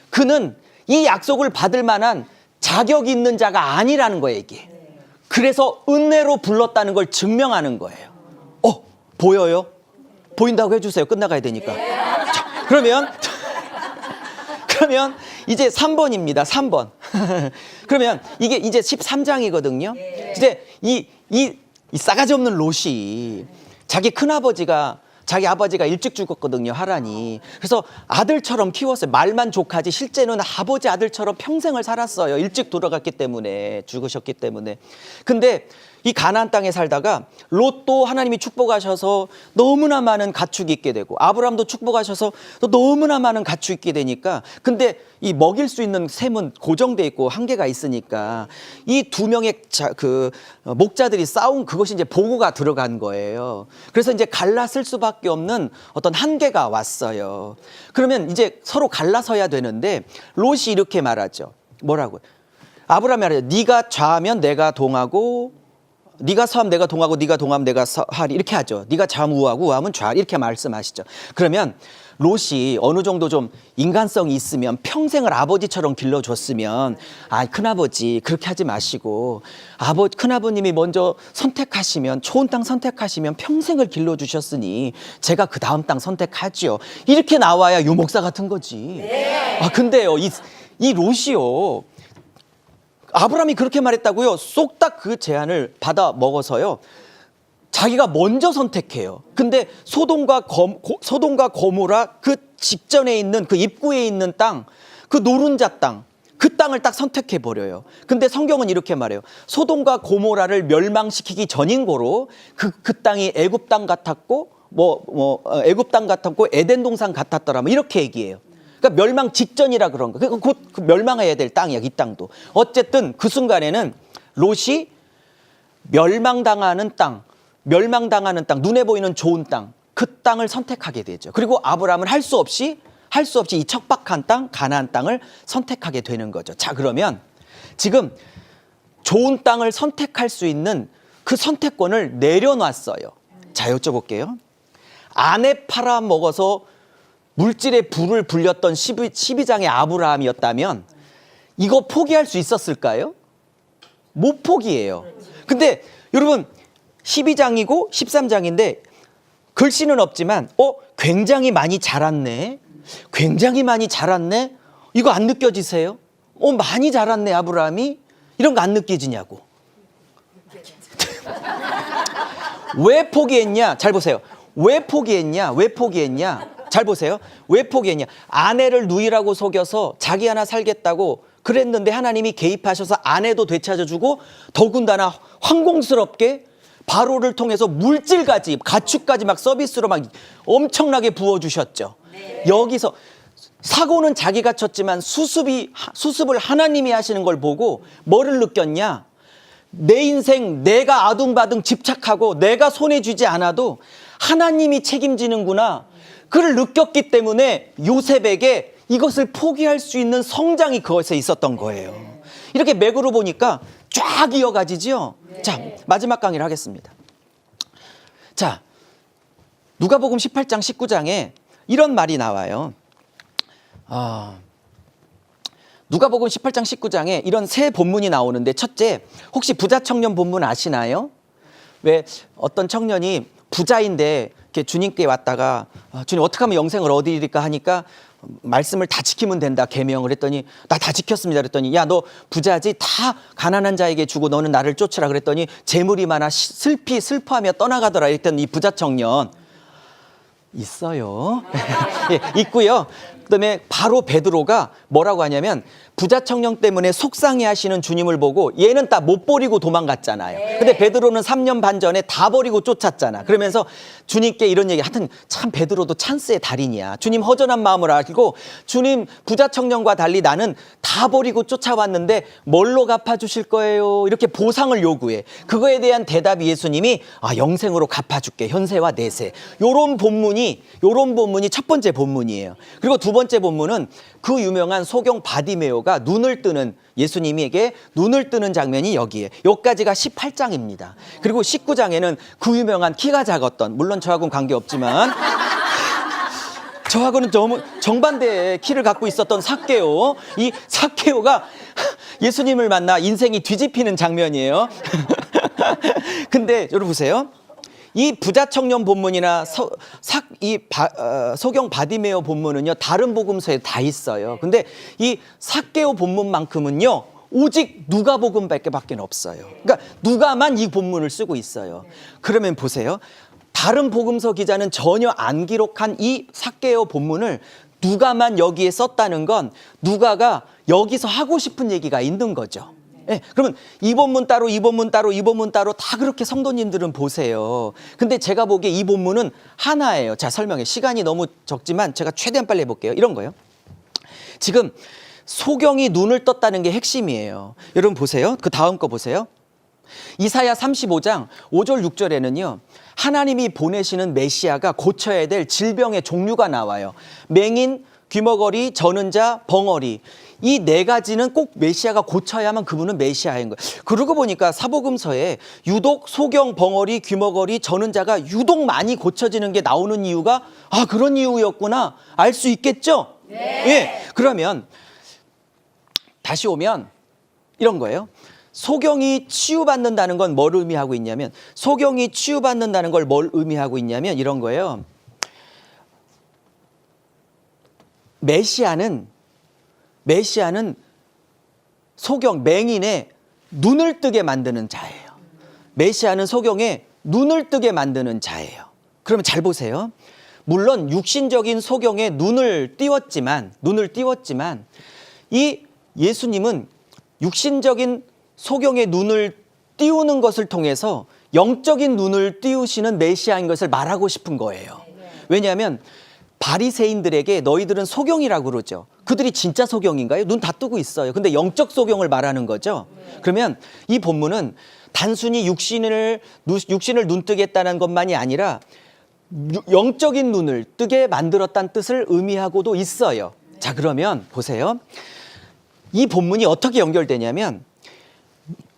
그는 이 약속을 받을 만한 자격이 있는 자가 아니라는 거예요, 이게. 그래서 은혜로 불렀다는 걸 증명하는 거예요. 보여요? 보인다고 해주세요. 끝나가야 되니까. 자, 그러면 이제 3번입니다. 3번. 그러면 이게 이제 13장이거든요. 이제 이 싸가지 없는 롯이 자기 아버지가 일찍 죽었거든요, 하란이. 그래서 아들처럼 키웠어요. 말만 족하지 실제는 아버지 아들처럼 평생을 살았어요. 일찍 돌아갔기 때문에, 죽으셨기 때문에. 근데 이 가나안 땅에 살다가 롯도 하나님이 축복하셔서 너무나 많은 가축이 있게 되고, 아브라함도 축복하셔서 또 너무나 많은 가축이 있게 되니까, 근데 이 먹일 수 있는 셈은 고정돼 있고 한계가 있으니까 이 두 명의 목자들이 싸운 그것이 이제 보고가 들어간 거예요. 그래서 이제 갈라쓸 수밖에 없는 어떤 한계가 왔어요. 그러면 이제 서로 갈라서야 되는데 롯이 이렇게 말하죠. 뭐라고? 아브라함이 말하죠. 네가 좌하면 내가 동하고, 네가 서하면 내가 동하고, 네가 동하면 내가 서하리, 이렇게 하죠. 네가 좌하면 우하고 우하면 좌하리, 이렇게 말씀하시죠. 그러면 롯이 어느 정도 좀 인간성이 있으면, 평생을 아버지처럼 길러줬으면, 큰아버지 그렇게 하지 마시고 큰아버님이 먼저 선택하시면, 좋은 땅 선택하시면 평생을 길러주셨으니 제가 그 다음 땅 선택하지요, 이렇게 나와야 유목사 같은 거지. 근데요, 이 롯이요, 아브라함이 그렇게 말했다고요, 쏙딱 그 제안을 받아 먹어서요, 자기가 먼저 선택해요. 근데 소돔과 고모라 그 직전에 있는, 그 입구에 있는 땅, 그 노른자 땅, 그 땅을 딱 선택해 버려요. 근데 성경은 이렇게 말해요. 소돔과 고모라를 멸망시키기 전인 거로 그 땅이 애굽 땅 같았고, 애굽 땅 같았고 에덴 동산 같았더라, 이렇게 얘기해요. 그러니까 멸망 직전이라 그런 거. 곧 멸망해야 될 땅이야, 이 땅도. 어쨌든 그 순간에는 롯이 멸망당하는 땅, 눈에 보이는 좋은 땅, 그 땅을 선택하게 되죠. 그리고 아브라함은 할 수 없이 이 척박한 땅, 가나안 땅을 선택하게 되는 거죠. 자, 그러면 지금 좋은 땅을 선택할 수 있는 그 선택권을 내려놨어요. 자, 여쭤볼게요. 아내 팔아먹어서 물질의 불을 불렸던 12장의 아브라함이었다면 이거 포기할 수 있었을까요? 못 포기해요. 근데 여러분, 12장이고 13장인데 글씨는 없지만 굉장히 많이 자랐네, 이거 안 느껴지세요? 많이 자랐네 아브라함이, 이런 거 안 느껴지냐고. 왜 포기했냐? 잘 보세요. 왜 포기했냐? 잘 보세요. 왜 포기했냐? 아내를 누이라고 속여서 자기 하나 살겠다고 그랬는데 하나님이 개입하셔서 아내도 되찾아주고 더군다나 황공스럽게 바로를 통해서 물질까지 가축까지 막 서비스로 막 엄청나게 부어주셨죠. 여기서 사고는 자기가 쳤지만 수습을 하나님이 하시는 걸 보고 뭐를 느꼈냐? 내 인생 내가 아둥바둥 집착하고 내가 손에 쥐지 않아도 하나님이 책임지는구나. 그걸 느꼈기 때문에 요셉에게 이것을 포기할 수 있는 성장이 그것에 있었던 거예요. 이렇게 맥으로 보니까 쫙 이어가지죠. 자, 마지막 강의를 하겠습니다. 자, 누가복음 18장 19장에 이런 말이 나와요. 누가복음 18장 19장에 이런 세 본문이 나오는데, 첫째, 혹시 부자 청년 본문 아시나요? 왜 어떤 청년이 부자인데 이렇게 주님께 왔다가 주님 어떻게 하면 영생을 얻으리까 하니까 말씀을 다 지키면 된다 계명을 했더니 나 다 지켰습니다 그랬더니 야 너 부자지 다 가난한 자에게 주고 너는 나를 쫓으라 그랬더니 재물이 많아 슬퍼하며 떠나가더라 이랬더니 이 부자 청년 있어요. 예, 있고요. 그다음에 바로 베드로가 뭐라고 하냐면 부자 청년 때문에 속상해 하시는 주님을 보고 얘는 다 못 버리고 도망갔잖아요. 근데 베드로는 3년 반 전에 다 버리고 쫓았잖아. 그러면서 주님께 이런 얘기, 하여튼 참 베드로도 찬스의 달인이야. 주님 허전한 마음을 알고 주님 부자 청년과 달리 나는 다 버리고 쫓아왔는데 뭘로 갚아주실 거예요? 이렇게 보상을 요구해. 그거에 대한 대답이 예수님이 영생으로 갚아줄게. 현세와 내세. 요런 본문이 첫 번째 본문이에요. 그리고 두 번째 본문은 그 유명한 소경 바디메오가 눈을 뜨는 예수님에게 눈을 뜨는 장면이 여기에. 여기까지가 18장입니다. 그리고 19장에는 그 유명한 키가 작았던, 물론 저하고는 관계없지만 저하고는 너무 정반대의 키를 갖고 있었던 삭개오. 이 삭개오가 예수님을 만나 인생이 뒤집히는 장면이에요. 근데 여러분 보세요. 이 부자 청년 본문이나 소경 바디메오 본문은요 다른 복음서에 다 있어요. 근데 이 삭개오 본문만큼은요 오직 누가복음밖에 없어요. 그러니까 누가만 이 본문을 쓰고 있어요. 그러면 보세요. 다른 복음서 기자는 전혀 안 기록한 이 삭개오 본문을 누가만 여기에 썼다는 건 누가가 여기서 하고 싶은 얘기가 있는 거죠. 네, 그러면 이 본문 따로 이 본문 따로 이 본문 따로 다 그렇게 성도님들은 보세요. 근데 제가 보기에 이 본문은 하나예요. 자, 설명해. 시간이 너무 적지만 제가 최대한 빨리 해볼게요. 이런 거예요. 지금 소경이 눈을 떴다는 게 핵심이에요. 여러분 보세요. 그 다음 거 보세요. 이사야 35장 5절 6절에는요. 하나님이 보내시는 메시아가 고쳐야 될 질병의 종류가 나와요. 맹인, 귀머거리, 저는 자, 벙어리. 이 네 가지는 꼭 메시아가 고쳐야만 그분은 메시아인 거예요. 그러고 보니까 사복음서에 유독 소경, 벙어리, 귀머거리, 저는 자가 유독 많이 고쳐지는 게 나오는 이유가 그런 이유였구나 알 수 있겠죠? 네. 예. 그러면 다시 오면 이런 거예요. 소경이 치유받는다는 건 뭘 의미하고 있냐면 소경이 치유받는다는 걸 뭘 의미하고 있냐면 이런 거예요. 메시아는 소경, 맹인의 눈을 뜨게 만드는 자예요. 메시아는 소경의 눈을 뜨게 만드는 자예요. 그러면 잘 보세요. 물론 육신적인 소경의 눈을 띄웠지만 이 예수님은 육신적인 소경의 눈을 띄우는 것을 통해서 영적인 눈을 띄우시는 메시아인 것을 말하고 싶은 거예요. 왜냐하면 바리새인들에게 너희들은 소경이라고 그러죠. 그들이 진짜 소경인가요? 눈 다 뜨고 있어요. 근데 영적 소경을 말하는 거죠. 그러면 이 본문은 단순히 육신을 눈뜨게 했다는 것만이 아니라 영적인 눈을 뜨게 만들었다는 뜻을 의미하고도 있어요. 자, 그러면 보세요. 이 본문이 어떻게 연결되냐면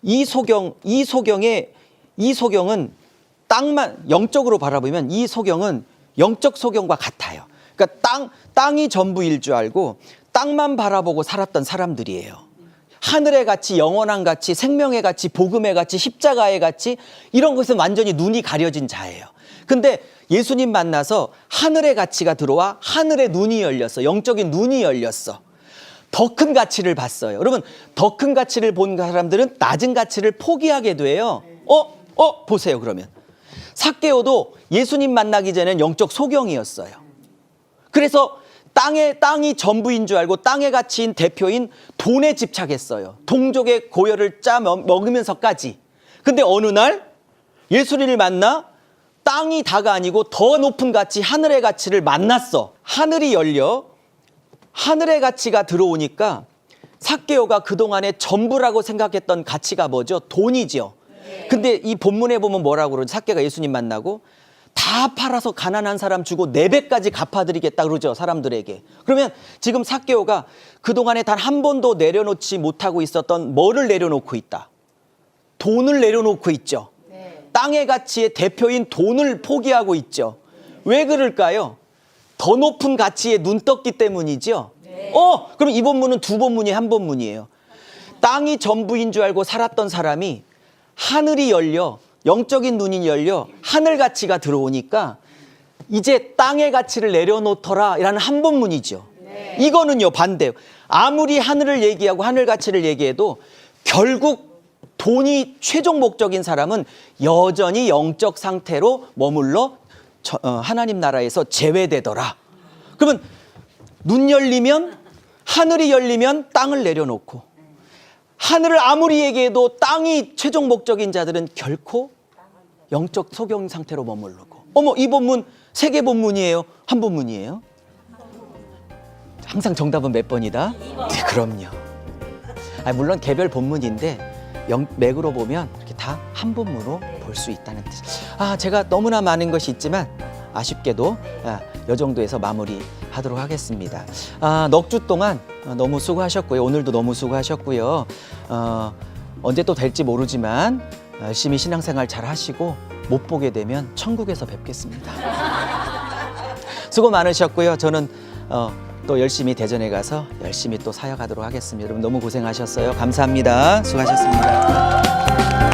이 소경은 영적으로 바라보면 이 소경은 영적 소경과 같아요. 그러니까 땅이 전부일 줄 알고 땅만 바라보고 살았던 사람들이에요. 하늘의 가치, 영원한 가치, 생명의 가치, 복음의 가치, 십자가의 가치 이런 것은 완전히 눈이 가려진 자예요. 근데 예수님 만나서 하늘의 가치가 들어와 하늘의 눈이 열렸어. 영적인 눈이 열렸어. 더 큰 가치를 봤어요. 여러분 더 큰 가치를 본 사람들은 낮은 가치를 포기하게 돼요. 보세요. 그러면 삭개오도 예수님 만나기 전엔 영적 소경이었어요. 그래서 땅이 전부인 줄 알고 땅의 가치인 대표인 돈에 집착했어요. 동족의 고열을 먹으면서까지. 근데 어느 날 예수님을 만나 땅이 다가 아니고 더 높은 가치, 하늘의 가치를 만났어. 하늘이 열려 하늘의 가치가 들어오니까 삭개오가 그동안에 전부라고 생각했던 가치가 뭐죠? 돈이죠. 근데 이 본문에 보면 뭐라고 그러죠? 삭개가 예수님 만나고 다 팔아서 가난한 사람 주고 4배까지 갚아드리겠다 그러죠, 사람들에게. 그러면 지금 삭개오가 그동안에 단 한 번도 내려놓지 못하고 있었던 뭐를 내려놓고 있다? 돈을 내려놓고 있죠. 땅의 가치의 대표인 돈을 포기하고 있죠. 왜 그럴까요? 더 높은 가치에 눈 떴기 때문이죠. 그럼 이 본문은 두 본문이 한 본문이에요. 땅이 전부인 줄 알고 살았던 사람이 하늘이 열려, 영적인 눈이 열려 하늘 가치가 들어오니까 이제 땅의 가치를 내려놓더라 라는 한 본문이죠. 이거는요, 반대요. 아무리 하늘을 얘기하고 하늘 가치를 얘기해도 결국 돈이 최종 목적인 사람은 여전히 영적 상태로 머물러 하나님 나라에서 제외되더라. 그러면 눈 열리면, 하늘이 열리면 땅을 내려놓고, 하늘을 아무리 얘기해도 땅이 최종 목적인 자들은 결코 영적 소경 상태로 머무르고. 이 본문 3개 본문이에요? 한 본문이에요? 항상 정답은 몇 번이다? 네, 그럼요. 물론 개별 본문인데 맥으로 보면 이렇게 다 한 본문으로 볼 수 있다는 뜻. 제가 너무나 많은 것이 있지만 아쉽게도 이 정도에서 마무리하도록 하겠습니다. 넉 주 동안 너무 수고하셨고요. 오늘도 너무 수고하셨고요. 언제 또 될지 모르지만 열심히 신앙생활 잘 하시고 못 보게 되면 천국에서 뵙겠습니다. 수고 많으셨고요. 저는 또 열심히 대전에 가서 열심히 또 사역하도록 하겠습니다. 여러분 너무 고생하셨어요. 감사합니다. 수고하셨습니다.